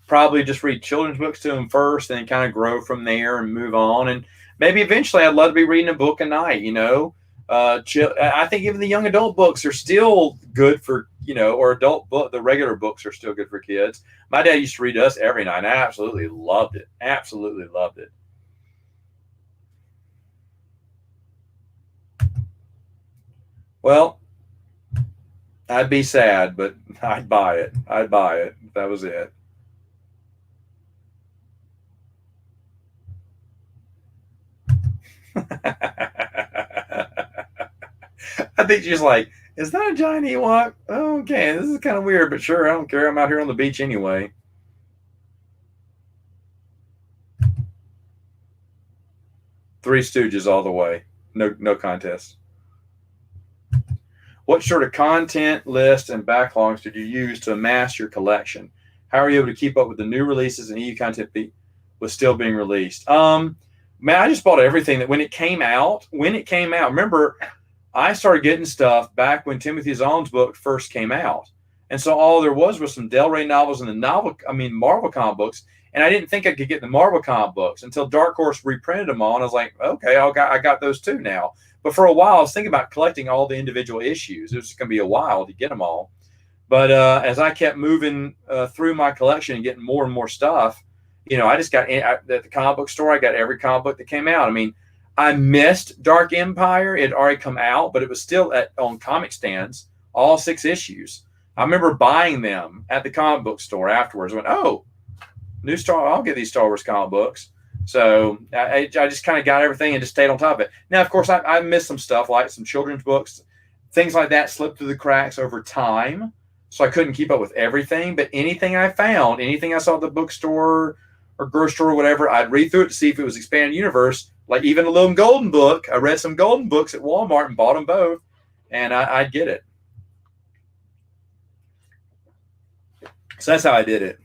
A: Probably just read children's books to them first, and then kind of grow from there and move on. And maybe eventually, I'd love to be reading a book a night. You know, I think even the young adult books are still good for or adult book. The regular books are still good for kids. My dad used to read us every night. And I absolutely loved it. Absolutely loved it. Well, I'd be sad, but I'd buy it. I'd buy it. That was it. I think she's like, is that a giant Ewok? Oh, okay, this is kind of weird, but sure, I don't care. I'm out here on the beach anyway. Three Stooges all the way. No contest. What sort of content list and backlogs did you use to amass your collection? How are you able to keep up with the new releases and EU content was still being released? Man, I just bought everything that when it came out. When it came out, remember, I started getting stuff back when Timothy Zahn's book first came out, and so all there was some Del Rey novels and Marvel comic books. And I didn't think I could get the Marvel comic books until Dark Horse reprinted them all, and I was like, okay, I got those too now. But for a while, I was thinking about collecting all the individual issues. It was going to be a while to get them all. But as I kept moving through my collection and getting more and more stuff, I just got at the comic book store. I got every comic book that came out. I mean, I missed Dark Empire. It had already come out, but it was still on comic stands, all 6 issues. I remember buying them at the comic book store afterwards. I went, oh, I'll get these Star Wars comic books. So I just kind of got everything and just stayed on top of it. Now, of course, I missed some stuff like some children's books, things like that slipped through the cracks over time. So I couldn't keep up with everything. But anything I found, anything I saw at the bookstore or grocery store or whatever, I'd read through it to see if it was expanded universe. Like even a little golden book. I read some golden books at Walmart and bought them both. And I'd get it. So that's how I did it.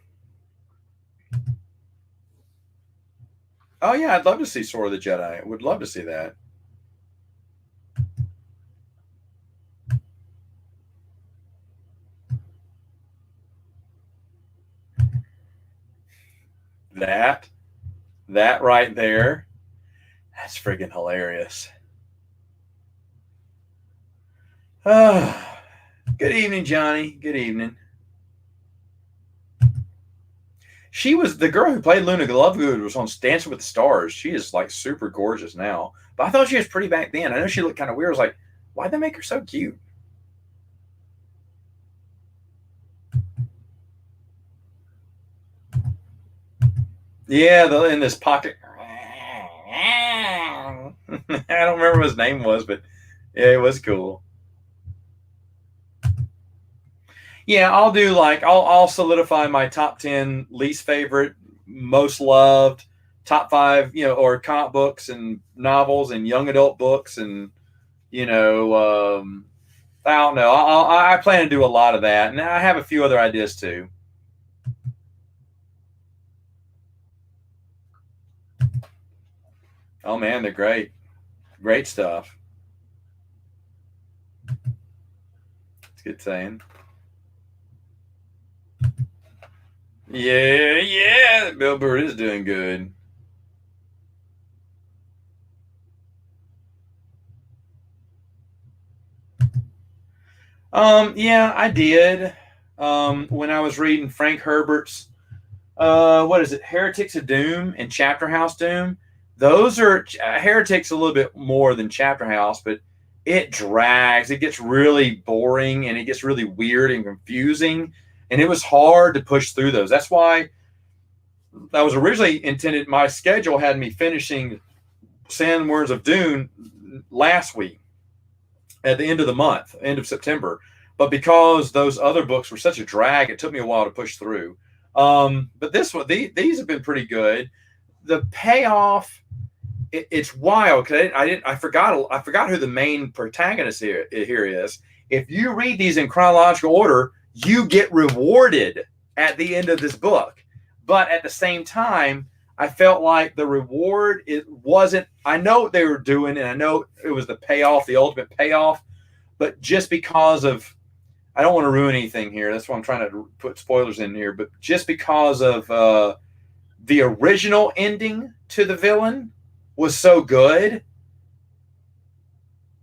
A: Oh yeah, I'd love to see Sword of the Jedi. Would love to see that. That that right there, that's freaking hilarious. Oh, good evening, Johnny. Good evening. She was the girl who played Luna Lovegood was on Dancing with the Stars. She is like super gorgeous now. But I thought she was pretty back then. I know she looked kind of weird. I was like, why'd they make her so cute? Yeah, in this pocket. I don't remember what his name was, but yeah, it was cool. Yeah, I'll do like I'll solidify my top 10 least favorite, most loved, top 5, or comic books and novels and young adult books and you know, I don't know. I plan to do a lot of that, and I have a few other ideas too. Oh man, they're great, great stuff. It's good saying. Yeah, yeah, Bill Burr is doing good. Yeah, I did. When I was reading Frank Herbert's, what is it, Heretics of Doom and Chapter House Doom. Those are Heretics a little bit more than Chapter House, but it drags. It gets really boring and it gets really weird and confusing, and it was hard to push through those. That's why I was originally intended. My schedule had me finishing Sandworms of Dune last week at the end of the month, end of September. But because those other books were such a drag, it took me a while to push through. But this one, these have been pretty good. The payoff, it's wild because I forgot who the main protagonist here is. If you read these in chronological order, you get rewarded at the end of this book. But at the same time, I felt like the reward, it wasn't, I know what they were doing, and I know it was the payoff, the ultimate payoff, but just because of, I don't want to ruin anything here. That's why I'm trying to put spoilers in here, but just because of the original ending to the villain was so good,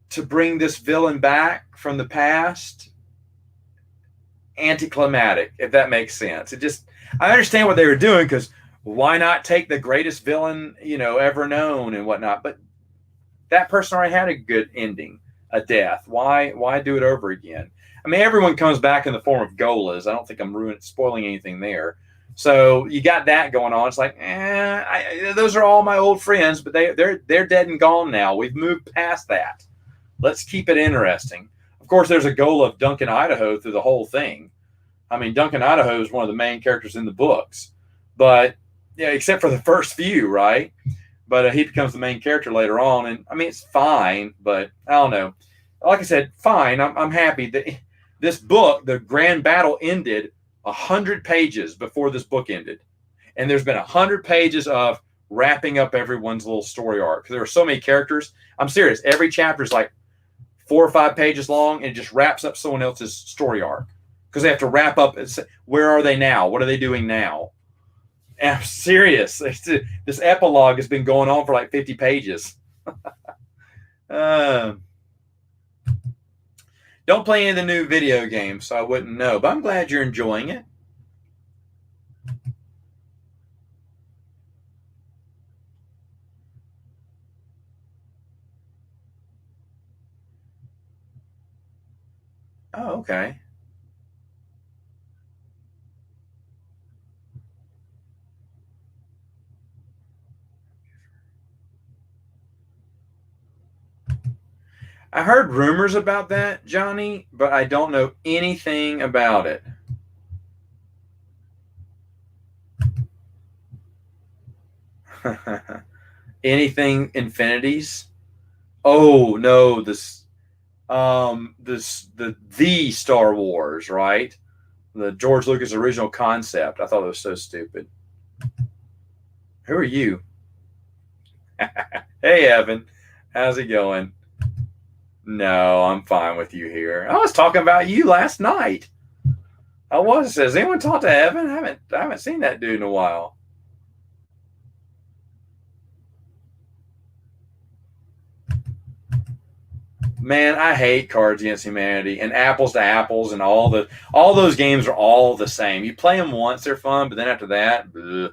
A: to bring this villain back from the past, anticlimactic, if that makes sense. It just, I understand what they were doing because why not take the greatest villain, ever known and whatnot? But that person already had a good ending. a death. Why do it over again? I mean, everyone comes back in the form of Golas. I don't think I'm spoiling anything there. So you got that going on. It's like, those are all my old friends, but they're dead and gone now. We've moved past that. Let's keep it interesting. Of course, there's a goal of Duncan Idaho through the whole thing. I mean, Duncan Idaho is one of the main characters in the books, but yeah, except for the first few, right? But he becomes the main character later on, and I mean, it's fine, but I don't know. Like I said, fine. I'm happy that this book, the grand battle, ended 100 pages before this book ended, and there's been 100 pages of wrapping up everyone's little story arc. There are so many characters. I'm serious. Every chapter is like 4 or 5 pages long, and it just wraps up someone else's story arc because they have to wrap up. Where are they now? What are they doing now? And I'm serious. This epilogue has been going on for like 50 pages. Don't play any of the new video games, so I wouldn't know. But I'm glad you're enjoying it. Oh, okay. I heard rumors about that, Johnny, but I don't know anything about it. Anything Infinities? Oh no, the Star Wars, right? The George Lucas original concept. I thought it was so stupid. Who are you? Hey Evan, how's it going? No, I'm fine with you here. I was talking about you last night. I was. Has anyone talked to Evan? I haven't seen that dude in a while. Man, I hate Cards Against Humanity and Apples to Apples and all those games are all the same. You play them once, they're fun, but then after that, bleh.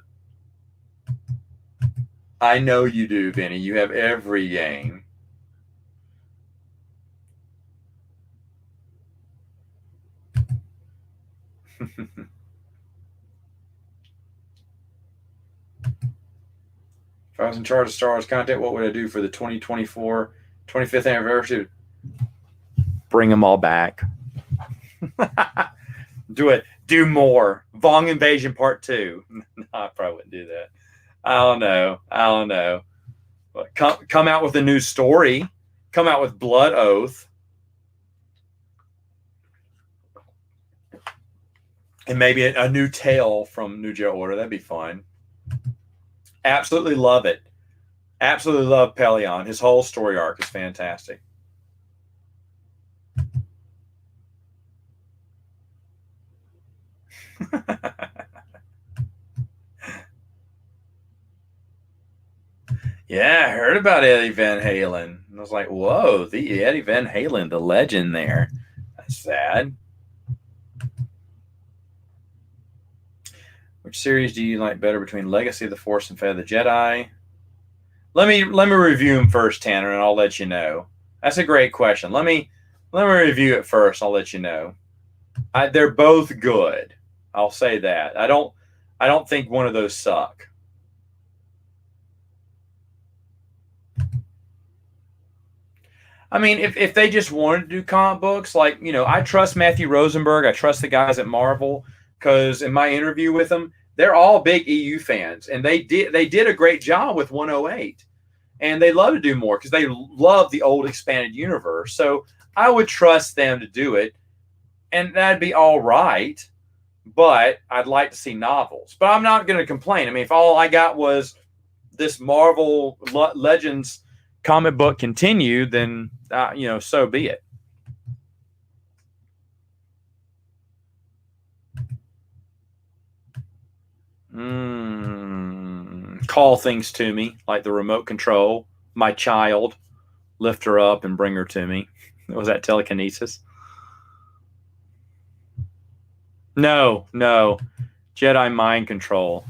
A: I know you do, Vinny. You have every game. If I was in charge of Star Wars content, what would I do for the 2024 25th anniversary? Bring them all back. Do it. Do more. Vong Invasion Part 2. No, I probably wouldn't do that. I don't know. But come out with a new story. Come out with Blood Oath. And maybe a new tale from New Jedi Order. That'd be fun. Absolutely love it. Absolutely love Pelion. His whole story arc is fantastic. Yeah, I heard about Eddie Van Halen. I was like, whoa, the Eddie Van Halen, the legend there. That's sad. Which series do you like better between Legacy of the Force and Fate of the Jedi? Let me review them first, Tanner, and I'll let you know. That's a great question. Let me review it first. I'll let you know. They're both good. I'll say that. I don't think one of those suck. I mean, if they just wanted to do comic books, like, I trust Matthew Rosenberg. I trust the guys at Marvel because in my interview with them, they're all big EU fans, and they did a great job with 108, and they love to do more because they love the old expanded universe. So I would trust them to do it, and that'd be all right. But I'd like to see novels. But I'm not going to complain. I mean, if all I got was this Marvel Legends comic book continue, then so be it. Call things to me like the remote control. My child, lift her up and bring her to me. Was that telekinesis? No, no. Jedi mind control.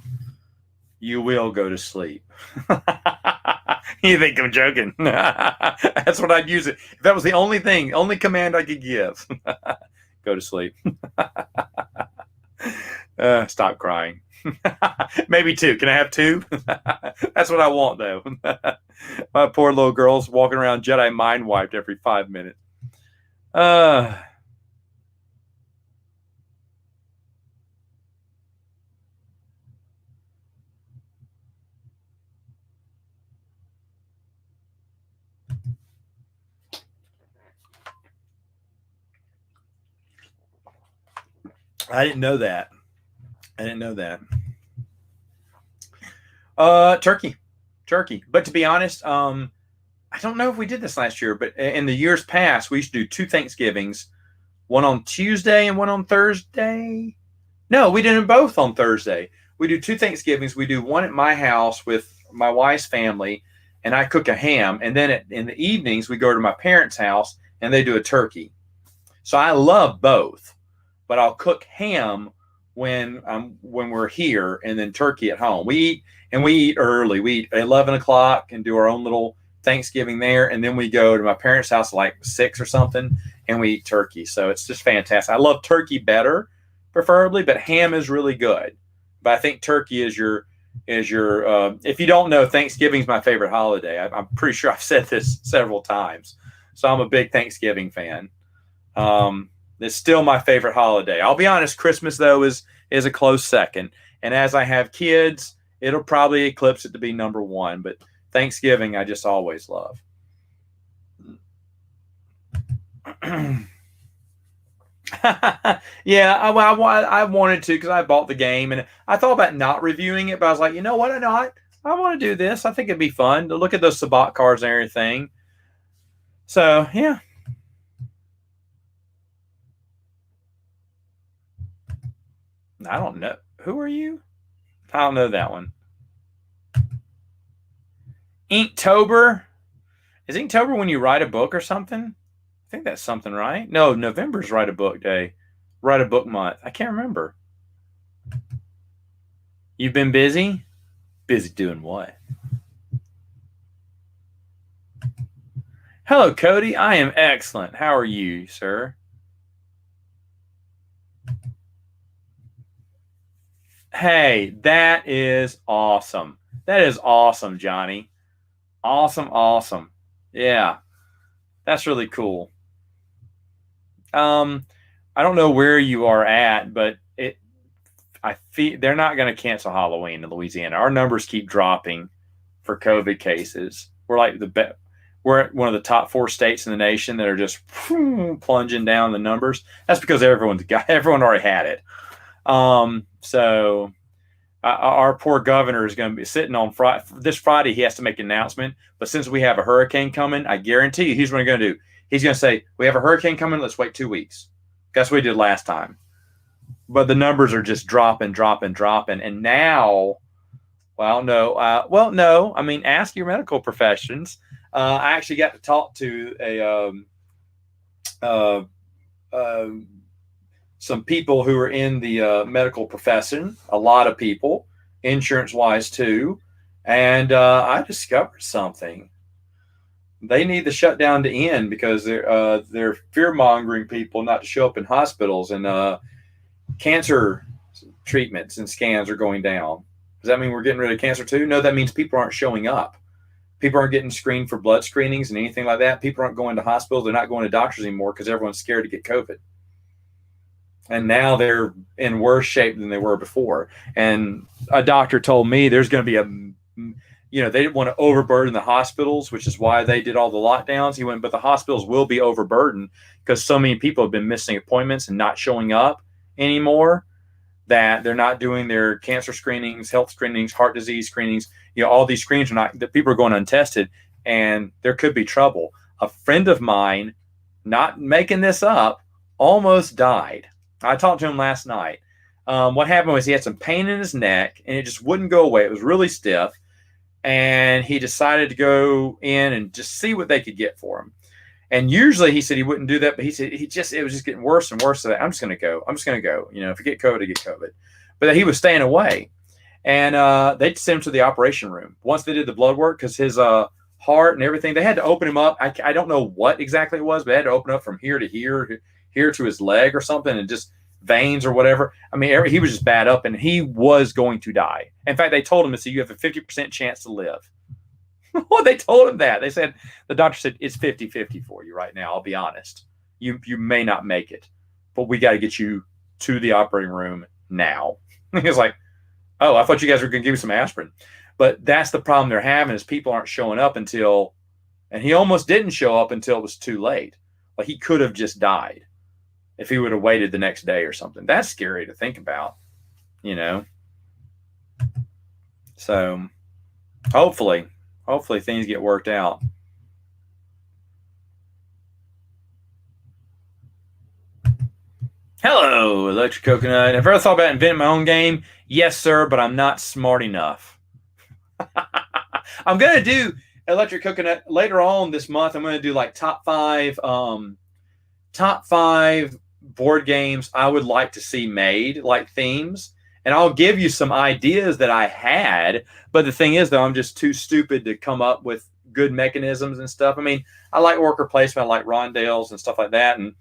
A: You will go to sleep. You think I'm joking? That's what I'd use it. If that was the only thing, only command I could give. Go to sleep. Stop crying. Maybe two. Can I have two? That's what I want, though. My poor little girl's walking around Jedi mind wiped every 5 minutes. I didn't know that. Turkey. But to be honest, I don't know if we did this last year, but in the years past, we used to do two Thanksgivings, one on Tuesday and one on Thursday. No, we did them both on Thursday. We do two Thanksgivings. We do one at my house with my wife's family, and I cook a ham. And then in the evenings, we go to my parents' house, and they do a turkey. So I love both, but I'll cook ham when we're here, and then turkey at home. We eat early. We eat 11 o'clock and do our own little Thanksgiving there, and then we go to my parents' house like 6 or something, and we eat turkey. So it's just fantastic. I love turkey better, preferably, but ham is really good. But I think turkey is your if you don't know, Thanksgiving's my favorite holiday. I'm pretty sure I've said this several times. So I'm a big Thanksgiving fan. It's still my favorite holiday. I'll be honest, Christmas though is a close second. And as I have kids, it'll probably eclipse it to be number one. But Thanksgiving, I just always love. Yeah, I wanted to because I bought the game and I thought about not reviewing it, but I was like, you know what? I want to do this. I think it'd be fun to look at those Sabat cards and everything. So yeah. I don't know. Who are you? I don't know that one. Inktober? Is Inktober when you write a book or something? I think that's something, right? No, November's write a book day. Write a book month. I can't remember. You've been busy? Busy doing what? Hello, Cody. I am excellent. How are you, sir? Hey, that is awesome. That is awesome, Johnny. Awesome, awesome. Yeah, that's really cool. Um, I don't know where you are at, but I feel they're not going to cancel Halloween in Louisiana. Our numbers keep dropping for COVID cases. We're one of the top 4 states in the nation that are just plunging down the numbers. That's because everyone already had it. So our poor governor is going to be sitting on this Friday. He has to make an announcement. But since we have a hurricane coming, I guarantee you he's what he's going to do. He's going to say, we have a hurricane coming. Let's wait 2 weeks. That's what he did last time. But the numbers are just dropping. And now, no. I mean, ask your medical professions. I actually got to talk to some people who are in the medical profession, a lot of people, insurance-wise too, and I discovered something. They need the shutdown to end because they're fear-mongering people not to show up in hospitals, and cancer treatments and scans are going down. Does that mean we're getting rid of cancer too? No, that means people aren't showing up. People aren't getting screened for blood screenings and anything like that. People aren't going to hospitals. They're not going to doctors anymore because everyone's scared to get COVID. And now they're in worse shape than they were before. And a doctor told me there's going to be they didn't want to overburden the hospitals, which is why they did all the lockdowns. He went, but the hospitals will be overburdened because so many people have been missing appointments and not showing up anymore, that they're not doing their cancer screenings, health screenings, heart disease screenings. All these screens that people are going untested, and there could be trouble. A friend of mine, not making this up, almost died. I talked to him last night. What happened was he had some pain in his neck, and it just wouldn't go away. It was really stiff, and he decided to go in and just see what they could get for him. And usually he said he wouldn't do that, but he said it was just getting worse and worse. So I'm just going to go. If you get COVID, I get COVID. But he was staying away. And they sent him to the operation room once they did the blood work because his heart and everything. They had to open him up. I don't know what exactly it was, but they had to open up from here to here, here to his leg or something, and just veins or whatever. I mean, he was just bad up, and he was going to die. In fact, they told him, "So you have a 50% chance to live." Well, they told him that. They said, the doctor said, it's 50-50 for you right now. I'll be honest. You may not make it, but we got to get you to the operating room now. He was like, oh, I thought you guys were going to give me some aspirin. But that's the problem they're having is people aren't showing up until, and he almost didn't show up until it was too late. Like he could have just died if he would have waited the next day or something. That's scary to think about, you know? So hopefully things get worked out. Hello, Electric Coconut. Have I ever thought about inventing my own game? Yes, sir, but I'm not smart enough. I'm going to do Electric Coconut later on this month. I'm going to do like top five board games I would like to see made, like themes. And I'll give you some ideas that I had. But the thing is, though, I'm just too stupid to come up with good mechanisms and stuff. I mean, I like worker placement, I like rondelles and stuff like that. And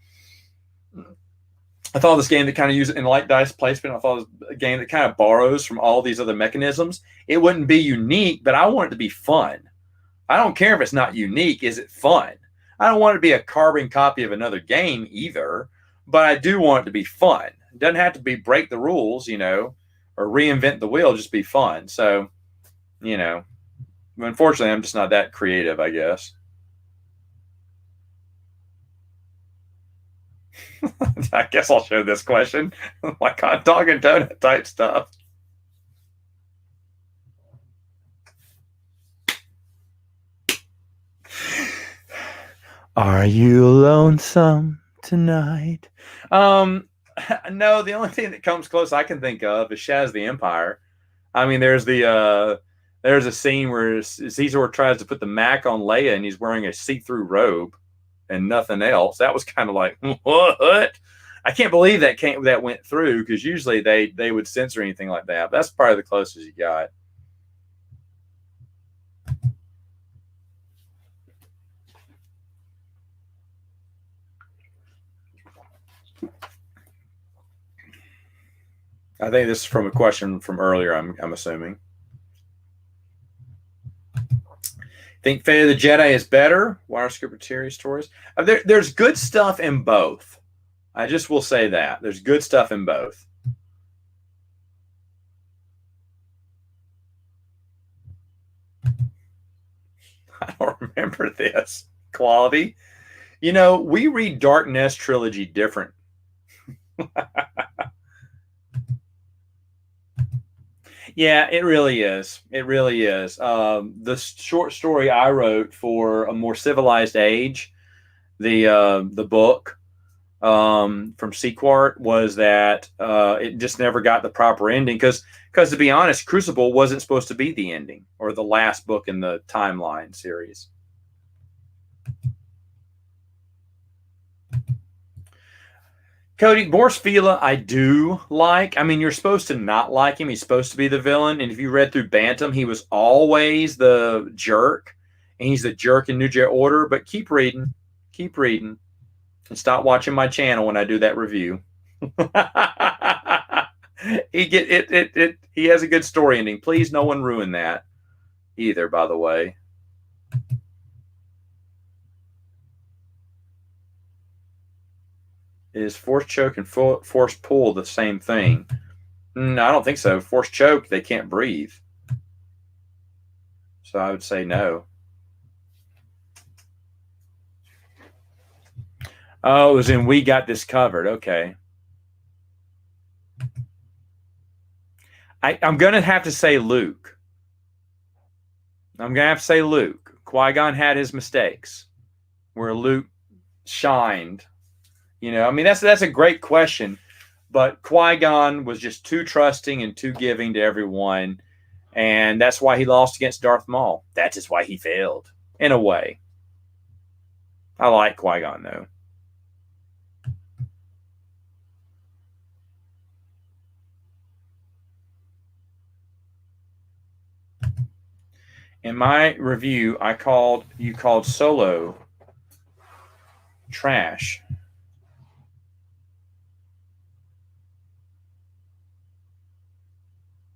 A: I thought this game that kind of uses in light dice placement, I thought it was a game that kind of borrows from all these other mechanisms. It wouldn't be unique, but I want it to be fun. I don't care if it's not unique. Is it fun? I don't want it to be a carbon copy of another game either, but I do want it to be fun. It doesn't have to be break the rules, you know, or reinvent the wheel, just be fun. So, you know, unfortunately, I'm just not that creative, I guess. I guess I'll show this question. Like hot dog and donut type stuff. Are you lonesome tonight? No, the only thing that comes close I can think of is Shaz the Empire. I mean, there's a scene where Caesar tries to put the Mac on Leia and he's wearing a see-through robe and nothing else. That was kind of like, what? I can't believe that went through because usually they would censor anything like that. But that's probably the closest you got. I think this is from a question from earlier, I'm assuming. Think Fate of the Jedi is better? Why are Scripture stories? There's good stuff in both. I just will say that. There's good stuff in both. I don't remember this. Quality. You know, we read Dark Nest trilogy different. Yeah, it really is. It really is. The short story I wrote for A More Civilized Age, the book from Sequart, was that it just never got the proper ending because to be honest, Crucible wasn't supposed to be the ending or the last book in the timeline series. Cody Boris Vila, I do like. I mean, you're supposed to not like him. He's supposed to be the villain. And if you read through Bantam, he was always the jerk. And he's the jerk in New Jedi Order. But keep reading. Keep reading. And stop watching my channel when I do that review. He has a good story ending. Please, no one ruin that either, by the way. Is force choke and force pull the same thing? No, I don't think so. Force choke, they can't breathe. So I would say no. Oh, it was in We Got This Covered. Okay. I'm going to have to say Luke. I'm going to have to say Luke. Qui-Gon had his mistakes where Luke shined. You know, I mean, that's a great question, but Qui-Gon was just too trusting and too giving to everyone, and that's why he lost against Darth Maul. That is why he failed, in a way. I like Qui-Gon, though. In my review, you called Solo trash.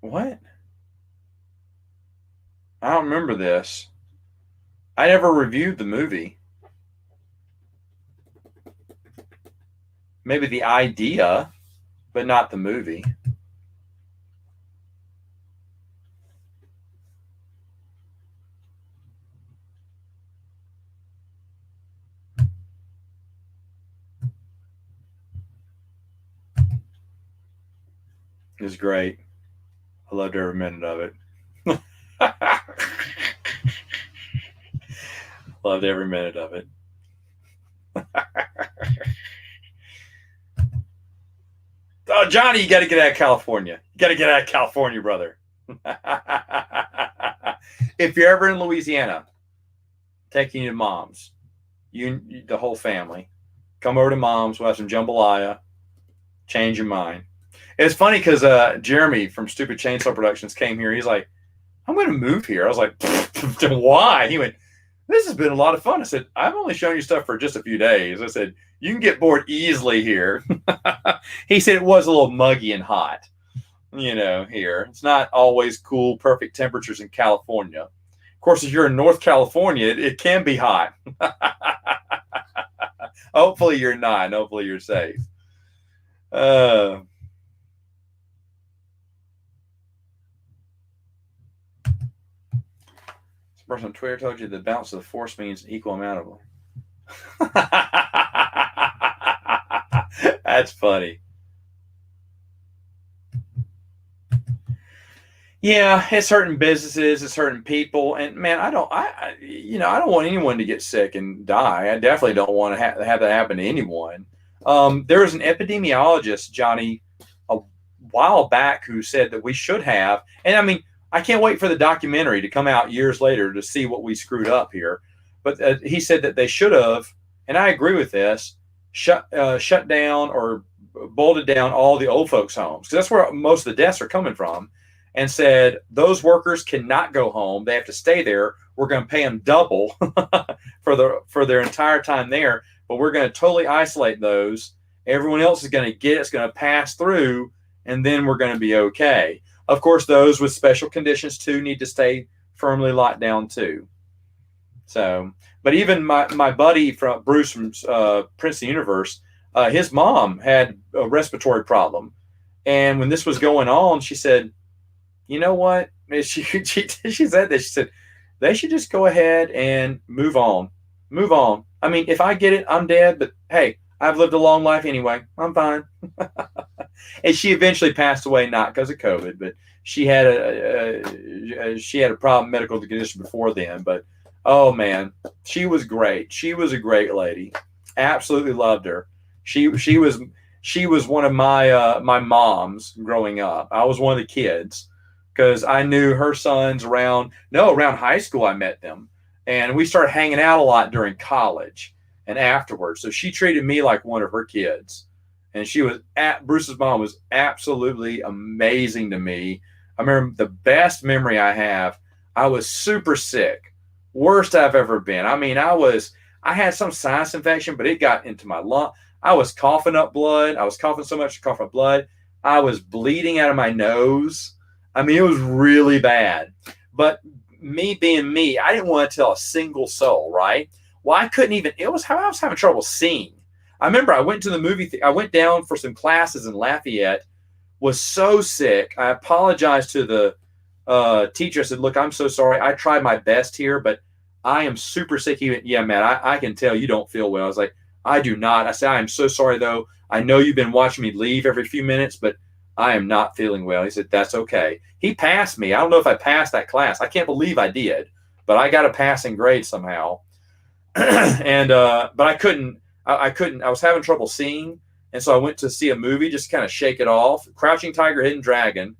A: What? I don't remember this. I never reviewed the movie. Maybe the idea, but not the movie. It was great. I loved every minute of it. Loved every minute of it. Oh, Johnny, you got to get out of California. You got to get out of California, brother. If you're ever in Louisiana, taking you to Mom's, the whole family, come over to Mom's. We'll have some jambalaya. Change your mind. It's funny because Jeremy from Stupid Chainsaw Productions came here. He's like, I'm going to move here. I was like, why? He went, this has been a lot of fun. I said, I've only shown you stuff for just a few days. I said, you can get bored easily here. He said it was a little muggy and hot, here. It's not always cool, perfect temperatures in California. Of course, if you're in North California, it can be hot. Hopefully you're not. Hopefully you're safe. This person on Twitter told you the balance of the force means equal amount of them. That's funny. Yeah, it's hurting businesses, it's hurting people, and man, I don't want anyone to get sick and die. I definitely don't want to have that happen to anyone. There was an epidemiologist, Johnny, a while back who said that we should have, and I mean, I can't wait for the documentary to come out years later to see what we screwed up here. But he said that they should have, and I agree with this, shut down or bolted down all the old folks' homes, because that's where most of the deaths are coming from, and said those workers cannot go home. They have to stay there. We're going to pay them double for their entire time there, but we're going to totally isolate those. Everyone else is going to get it. It's going to pass through, and then we're going to be okay. Of course, those with special conditions too need to stay firmly locked down too. So, but even my buddy from Bruce from Prince of the Universe, his mom had a respiratory problem, and when this was going on, she said, "You know what?" She said this. She said they should just go ahead and move on. Move on. I mean, if I get it, I'm dead. But hey, I've lived a long life anyway. I'm fine. And she eventually passed away, not because of COVID, but she had a problem, medical condition before then. But oh man, she was great. She was a great lady. Absolutely loved her. She was one of my moms growing up. I was one of the kids because I knew her sons around high school. I met them, and we started hanging out a lot during college and afterwards. So she treated me like one of her kids. And Bruce's mom was absolutely amazing to me. I remember the best memory I have, I was super sick. Worst I've ever been. I mean, I had some sinus infection, but it got into my lung. I was coughing up blood. I was coughing so much, coughing up blood. I was bleeding out of my nose. I mean, it was really bad. But me being me, I didn't want to tell a single soul, right? Well, I couldn't even, I was having trouble seeing. I remember I went to the movie. I went down for some classes in Lafayette, was so sick. I apologized to the teacher. I said, look, I'm so sorry. I tried my best here, but I am super sick. He went, yeah, man, I can tell you don't feel well. I was like, I do not. I said, I am so sorry, though. I know you've been watching me leave every few minutes, but I am not feeling well. He said, that's okay. He passed me. I don't know if I passed that class. I can't believe I did, but I got a passing grade somehow. And but I couldn't. I was having trouble seeing, and so I went to see a movie, just kind of shake it off. Crouching Tiger, Hidden Dragon,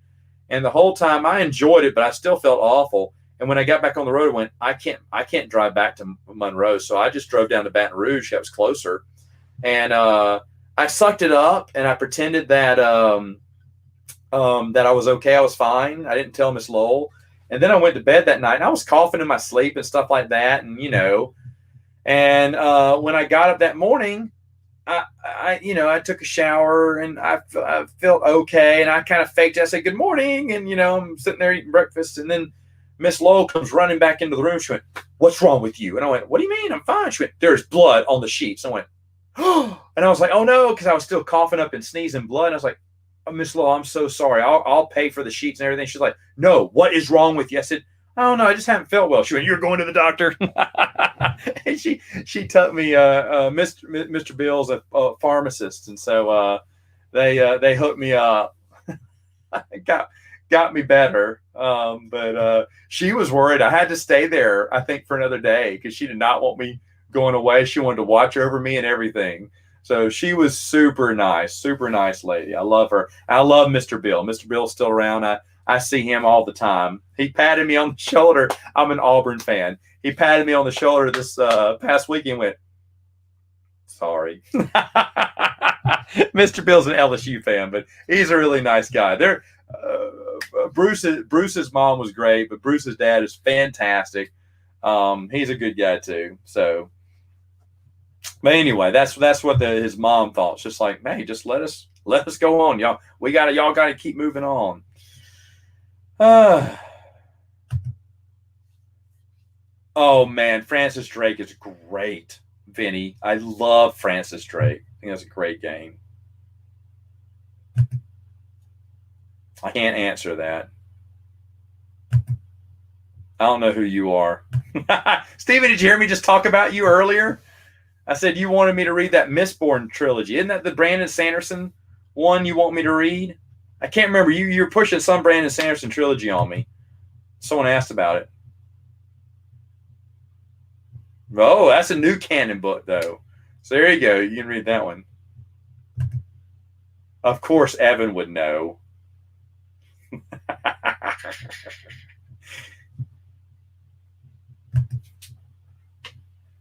A: and the whole time I enjoyed it, but I still felt awful. And when I got back on the road, I went, I can't drive back to Monroe, so I just drove down to Baton Rouge. That was closer, and I sucked it up, and I pretended that that I was okay, I was fine. I didn't tell Miss Lowell, And then I went to bed that night, and I was coughing in my sleep and stuff like that, and and when I got up that morning, I took a shower and I felt okay, and I kind of faked it. I said good morning, and I'm sitting there eating breakfast, and then Miss Lowell comes running back into the room. She went, "What's wrong with you?" And I went, "What do you mean? I'm fine." She went, "There's blood on the sheets." I went, "Oh," and I was like, "Oh no," because I was still coughing up and sneezing blood. And I was like, "Oh, Miss Lowell, I'm so sorry. I'll pay for the sheets and everything." She's like, "No, what is wrong with you?" I said, "Oh no, I just haven't felt well." She went, "You're going to the doctor." And she took me. Mr. Bill's a pharmacist, and so they hooked me up. got me better. But she was worried. I had to stay there, I think, for another day because she did not want me going away. She wanted to watch over me and everything. So she was super nice lady. I love her. I love Mr. Bill. Mr. Bill's still around. I see him all the time. He patted me on the shoulder. I'm an Auburn fan. He patted me on the shoulder this past week and went, "Sorry." Mr. Bill's an LSU fan, but he's a really nice guy. Bruce's mom was great, but Bruce's dad is fantastic. He's a good guy too. So, but anyway, that's what his mom thought. It's just like, hey, just let us go on, y'all. Y'all gotta keep moving on. Oh man, Francis Drake is great, Vinny. I love Francis Drake. I think that's a great game. I can't answer that. I don't know who you are. Steven, did you hear me just talk about you earlier? I said you wanted me to read that Mistborn trilogy. Isn't that the Brandon Sanderson one you want me to read? I can't remember. You're pushing some Brandon Sanderson trilogy on me. Someone asked about it. Oh, that's a new canon book, though. So there you go. You can read that one. Of course, Evan would know.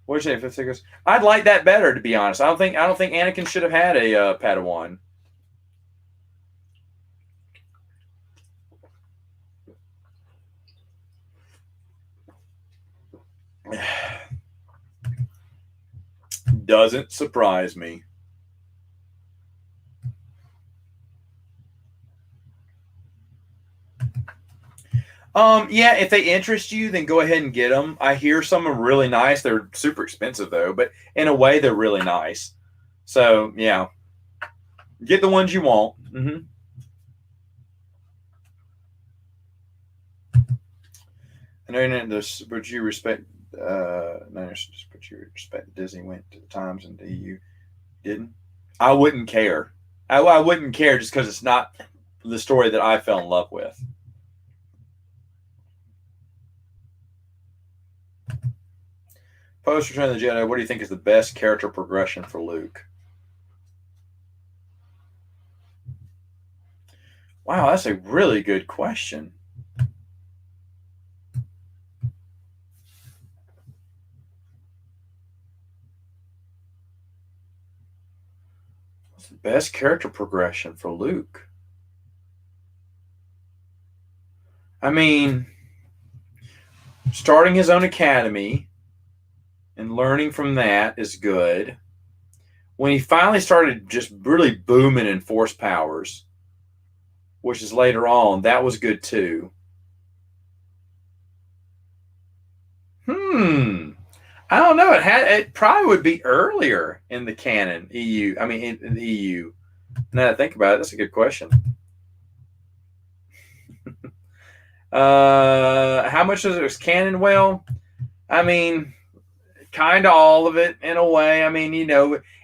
A: What did you say? I'd like that better, to be honest. I don't think Anakin should have had a Padawan. Doesn't surprise me. Yeah, if they interest you, then go ahead and get them. I hear some are really nice. They're super expensive though, but in a way, they're really nice. So yeah, get the ones you want. Mm-hmm. I know, but you respect. No, but you respect Disney went to the Times and the EU didn't. I wouldn't care. I wouldn't care just because it's not the story that I fell in love with. Post Return of the Jedi, what do you think is the best character progression for Luke? Wow, that's a really good question. What's the best character progression for Luke? I mean, starting his own academy and learning from that is good. When he finally started just really booming in Force powers, which is later on, that was good too. I don't know. It probably would be earlier in the canon EU. I mean, in the EU. Now that I think about it, that's a good question. How much was canon? Well, I mean, kind of all of it in a way. I mean,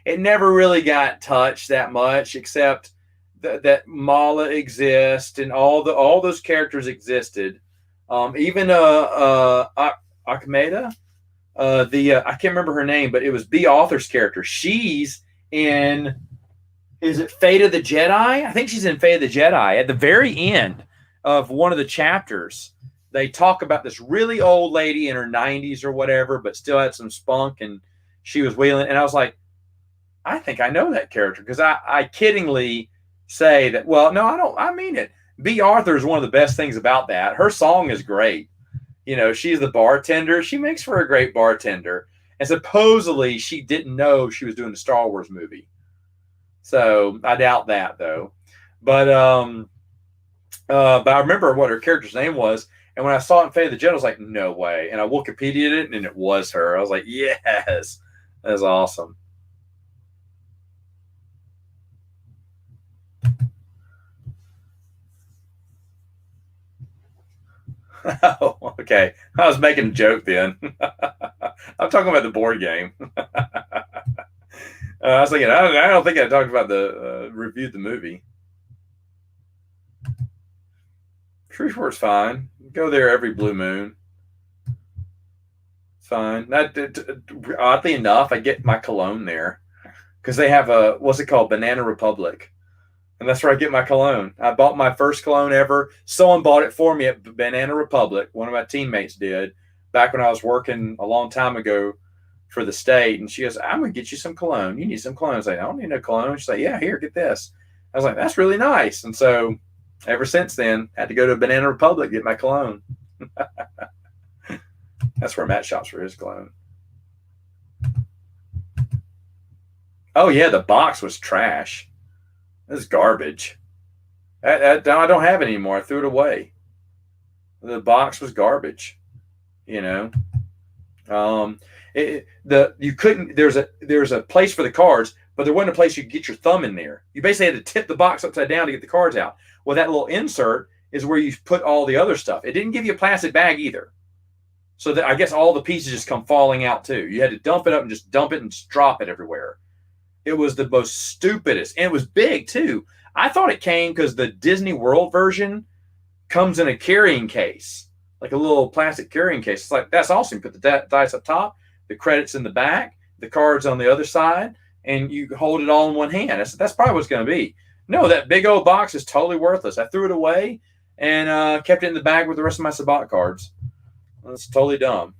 A: it never really got touched that much, except that Mala exists and all those characters existed. Even Akmeda, I can't remember her name, but it was B. Author's character. She's in. Is it Fate of the Jedi? I think she's in Fate of the Jedi. At the very end of one of the chapters, they talk about this really old lady in her 90s or whatever, but still had some spunk, and she was wheeling. And I was like, I think I know that character, because I kiddingly say that. Well, no, I don't. I mean it. B. Arthur is one of the best things about that. Her song is great. You know, she's the bartender. She makes for a great bartender. And supposedly she didn't know she was doing a Star Wars movie. So I doubt that though. But but I remember what her character's name was. And when I saw it in Fate of the Jedi, I was like, no way. And I Wikipedia'd it, and it was her. I was like, yes, that's awesome. Oh, okay. I was making a joke then. I'm talking about the board game. I was thinking, I don't think I talked about reviewed the movie. Shreveport's fine. Go there every blue moon. It's fine. Oddly enough, I get my cologne there because they have a what's it called, Banana Republic, and that's where I get my cologne. I bought my first cologne ever. Someone bought it for me at Banana Republic. One of my teammates did back when I was working a long time ago for the state, and she goes, "I'm gonna get you some cologne. You need some cologne." I was like, "I don't need no cologne." She's like, "Yeah, here, get this." I was like, "That's really nice." And so ever since then, I had to go to Banana Republic to get my cologne. That's where Matt shops for his cologne. Oh yeah, the box was trash. It was garbage. I don't have it anymore. I threw it away. The box was garbage. You know, you couldn't. There's a place for the cards, but there wasn't a place you could get your thumb in there. You basically had to tip the box upside down to get the cards out. Well, that little insert is where you put all the other stuff. It didn't give you a plastic bag either. So that I guess all the pieces just come falling out too. You had to dump it up and just dump it and just drop it everywhere. It was the most stupidest, and it was big too. I thought it came because the Disney World version comes in a carrying case, like a little plastic carrying case. It's like that's awesome. Put the dice up top, the credits in the back, the cards on the other side, and you hold it all in one hand. That's probably what it's going to be. No, that big old box is totally worthless. I threw it away and kept it in the bag with the rest of my Sabat cards. That's totally dumb.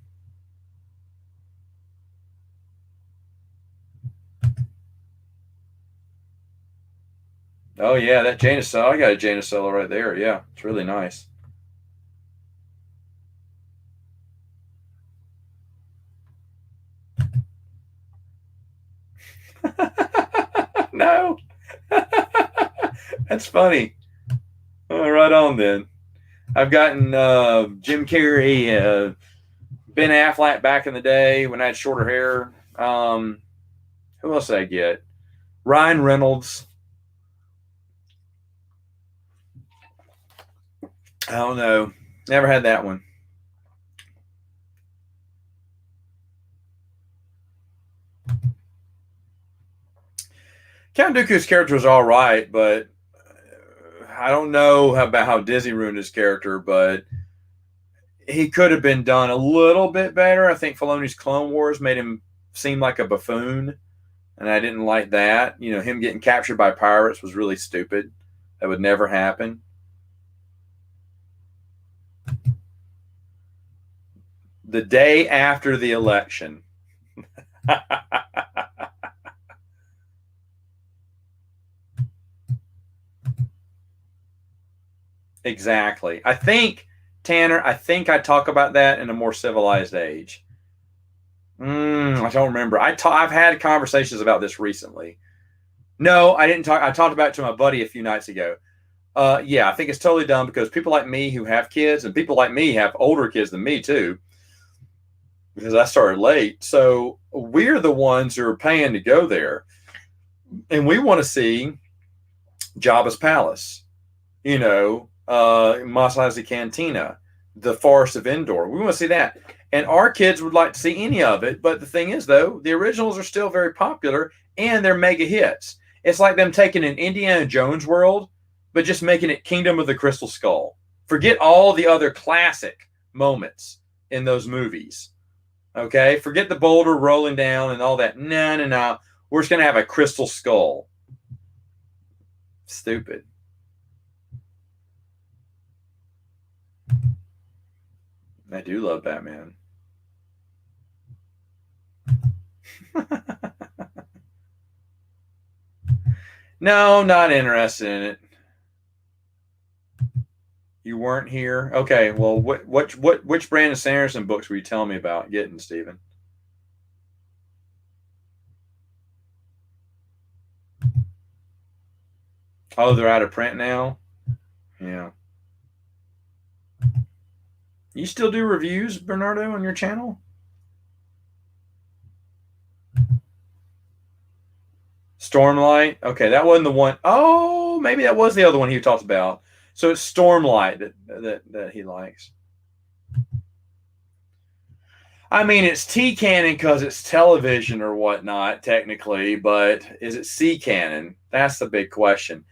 A: Oh yeah, that Jaina Solo. I got a Jaina Solo right there. Yeah, it's really nice. No, that's funny. Right on then. I've gotten Jim Carrey, Ben Affleck back in the day when I had shorter hair. Who else did I get? Ryan Reynolds. I don't know. Never had that one. Count Dooku's character was all right, but I don't know about how Disney ruined his character, but he could have been done a little bit better. I think Filoni's Clone Wars made him seem like a buffoon, and I didn't like that. You know, him getting captured by pirates was really stupid. That would never happen. The day after the election. Exactly. I think, Tanner, I think I talk about that in a more civilized age. I don't remember. I've had conversations about this recently. No, I didn't talk. I talked about it to my buddy a few nights ago. Yeah, I think it's totally dumb because people like me who have kids and people like me have older kids than me too, because I started late. So we're the ones who are paying to go there. And we want to see Jabba's Palace, you know, Mos Eisley Cantina, the Forest of Endor. We want to see that. And our kids would like to see any of it. But the thing is, though, the originals are still very popular and they're mega hits. It's like them taking an Indiana Jones world, but just making it Kingdom of the Crystal Skull. Forget all the other classic moments in those movies. Okay? Forget the boulder rolling down and all that. No, no, no. We're just going to have a crystal skull. Stupid. I do love Batman. No, not interested in it. You weren't here. Okay. Well, which Brandon Sanderson books were you telling me about getting, Stephen? Oh, they're out of print now. Yeah. You still do reviews, Bernardo, on your channel? Stormlight. Okay, that wasn't the one. Oh, maybe that was the other one he talked about. So it's Stormlight that he likes. I mean, it's T canon because it's television or whatnot, technically, but is it C canon? That's the big question.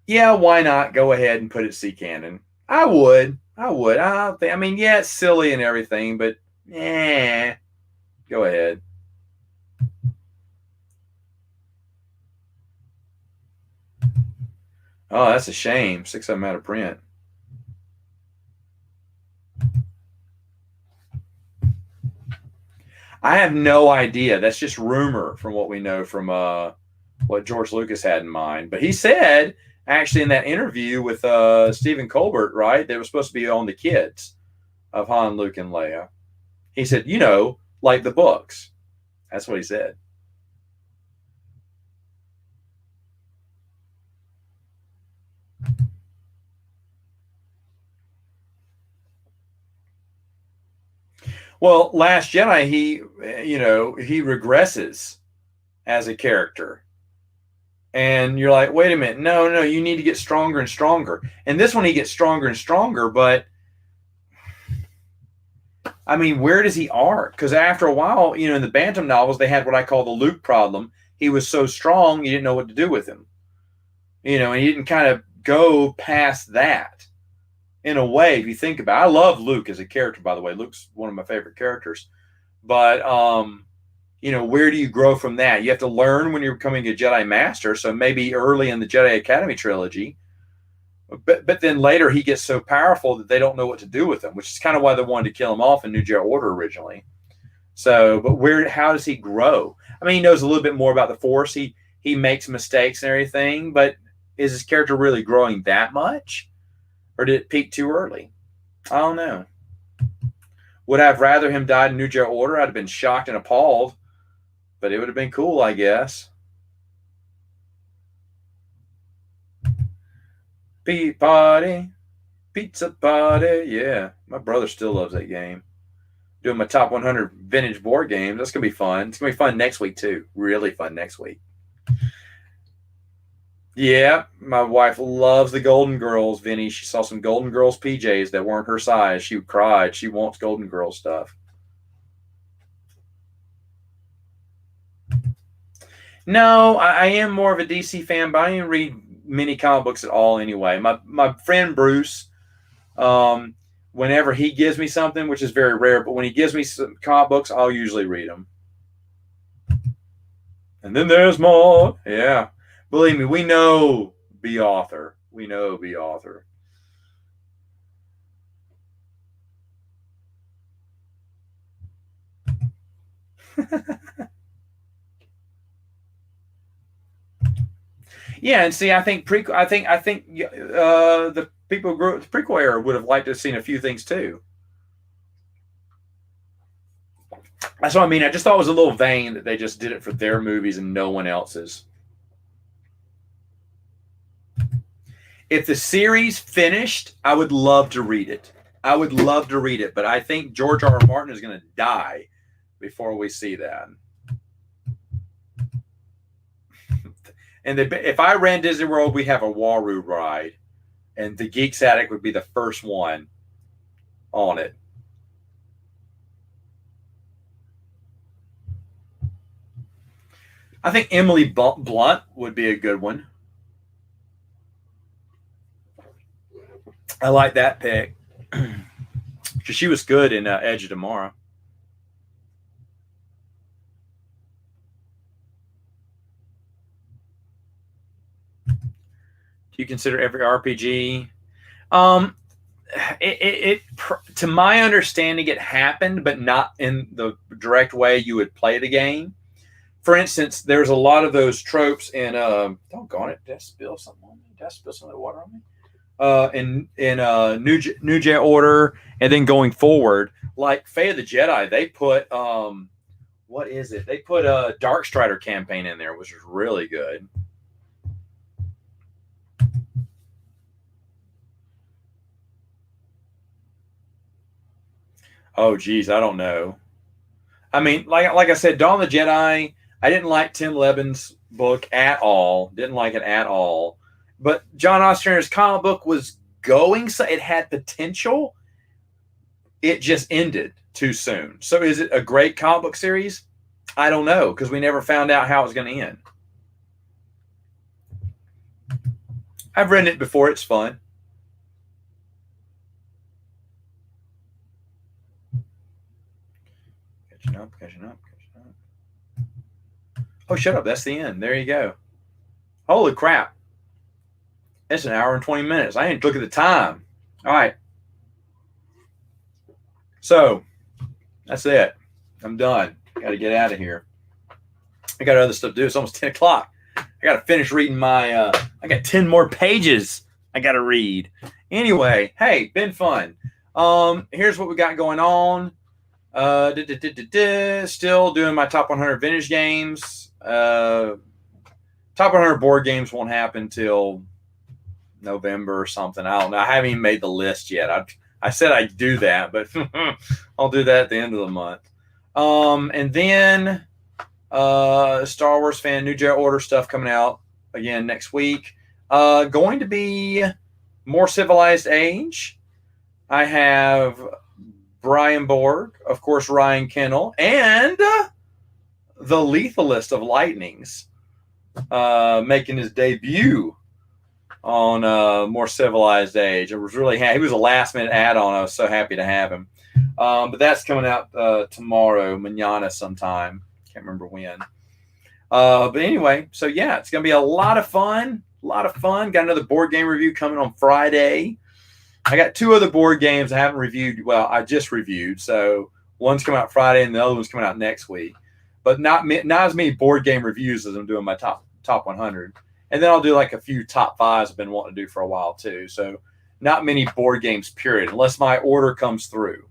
A: Yeah, why not go ahead and put it C canon? I would. I would. I mean, yeah, it's silly and everything, but go ahead. Oh, that's a shame. 6 of them out of print. I have no idea. That's just rumor from what we know from what George Lucas had in mind. But he said, actually, in that interview with Stephen Colbert, right, they were supposed to be on the kids of Han, Luke, and Leia. He said, like the books. That's what he said. Well, Last Jedi, he regresses as a character. And you're like, wait a minute, no, you need to get stronger and stronger. And this one, he gets stronger and stronger, but I mean, where does he arc? Because after a while, in the Bantam novels, they had what I call the Luke problem. He was so strong, you didn't know what to do with him. And he didn't kind of go past that in a way, if you think about it. I love Luke as a character, by the way. Luke's one of my favorite characters. But, where do you grow from that? You have to learn when you're becoming a Jedi Master. So maybe early in the Jedi Academy trilogy. But then later he gets so powerful that they don't know what to do with him, which is kind of why they wanted to kill him off in New Jedi Order originally. So, but how does he grow? I mean, he knows a little bit more about the Force. He makes mistakes and everything, but is his character really growing that much? Or did it peak too early? I don't know. Would I have rather him died in New Jedi Order? I'd have been shocked and appalled, but it would have been cool, I guess. Pizza party. Yeah, my brother still loves that game. Doing my top 100 vintage board games. That's gonna be fun. It's gonna be fun next week too. Really fun next week. Yeah, my wife loves the Golden Girls, Vinny. She saw some Golden Girls PJs that weren't her size. She cried. She wants Golden Girls stuff. No, I am more of a DC fan, but I didn't read many comic books at all anyway. My friend Bruce, whenever he gives me something, which is very rare, but when he gives me some comic books, I'll usually read them. And then there's more. Yeah. Believe me, we know B. Author. We know B. Author. Yeah, and see, I think the people who grew up with the prequel era would have liked to have seen a few things too. That's what I mean. I just thought it was a little vain that they just did it for their movies and no one else's. If the series finished, I would love to read it. I would love to read it, but I think George R. R. Martin is going to die before we see that. And if I ran Disney World, we have a Waru ride, and the Geeks Attic would be the first one on it. I think Emily Blunt would be a good one. I like that pick because she was good in Edge of Tomorrow. Do you consider every RPG? Um, to my understanding, it happened, but not in the direct way you would play the game. For instance, there's a lot of those tropes in. Doggone it! Did I spill something on me? Did I spill some of the water on me? in New Jedi Order, and then going forward, like Fate of the Jedi, they put what is it? They put a Dark Strider campaign in there, which was really good. Oh, geez, I don't know. I mean, like I said, Dawn of the Jedi. I didn't like Tim Lebbon's book at all. Didn't like it at all. But John Ostrander's comic book was going, so it had potential. It just ended too soon. So is it a great comic book series? I don't know, because we never found out how it was going to end. I've written it before. It's fun. Catching up. Oh, shut up. That's the end. There you go. Holy crap. It's an hour and 20 minutes. I didn't look at the time. All right. So that's it. I'm done. Got to get out of here. I got other stuff to do. It's almost 10 o'clock. I got to finish reading my, I got 10 more pages I got to read. Anyway, hey, been fun. Here's what we got going on. Still doing my top 100 vintage games. Top 100 board games won't happen till November or something. I don't know. I haven't even made the list yet. I said I'd do that, but I'll do that at the end of the month. And then Star Wars fan, New Jedi Order stuff coming out again next week. Going to be More Civilized Age. I have Brian Borg, of course, Ryan Kennel, and the lethalist of Lightnings making his debut on More Civilized Age. I was really happy. He was a last-minute add-on. I was so happy to have him. But that's coming out tomorrow, manana sometime. Can't remember when. But anyway, so yeah, it's going to be a lot of fun. Got another board game review coming on Friday. I got 2 other board games I haven't reviewed. Well, I just reviewed. So one's coming out Friday and the other one's coming out next week. But not as many board game reviews as I'm doing my top 100. And then I'll do like a few top 5s I've been wanting to do for a while too. So not many board games, period, unless my order comes through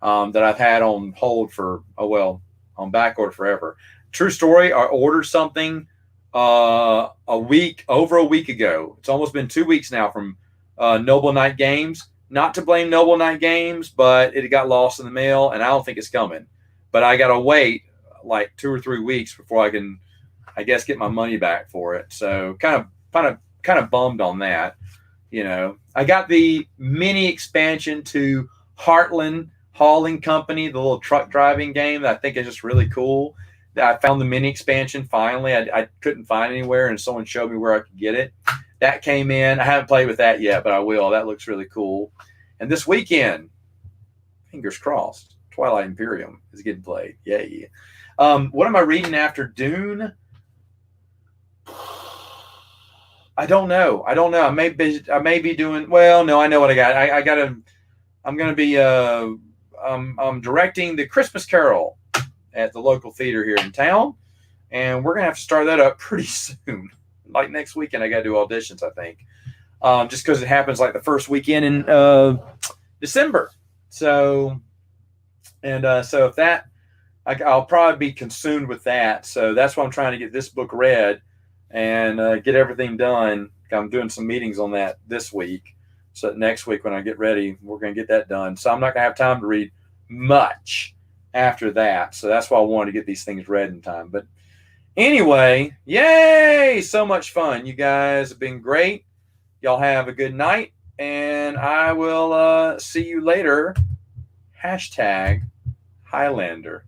A: that I've had on hold for, on back order forever. True story, I ordered something over a week ago. It's almost been 2 weeks now from Noble Knight Games. Not to blame Noble Knight Games, but it got lost in the mail, and I don't think it's coming. But I got to wait like 2 or 3 weeks before I can, I guess, get my money back for it. So kind of bummed on that. You know, I got the mini expansion to Heartland Hauling Company, the little truck driving game that I think is just really cool. I found the mini expansion finally. I couldn't find anywhere, and someone showed me where I could get it. That came in. I haven't played with that yet, but I will. That looks really cool. And this weekend, fingers crossed, Twilight Imperium is getting played. Yay. What am I reading after Dune? I don't know. I may be doing, well, no, I know what I got. I'm going to be I'm directing the Christmas Carol at the local theater here in town, and we're going to have to start that up pretty soon. Like next weekend, I got to do auditions, I think, just because it happens like the first weekend in December. So if that, I'll probably be consumed with that. So that's why I'm trying to get this book read and get everything done. I'm doing some meetings on that this week. So that next week when I get ready, we're going to get that done. So I'm not going to have time to read much after that. So that's why I wanted to get these things read in time. But anyway, yay! So much fun. You guys have been great. Y'all have a good night. And I will see you later. #Highlander.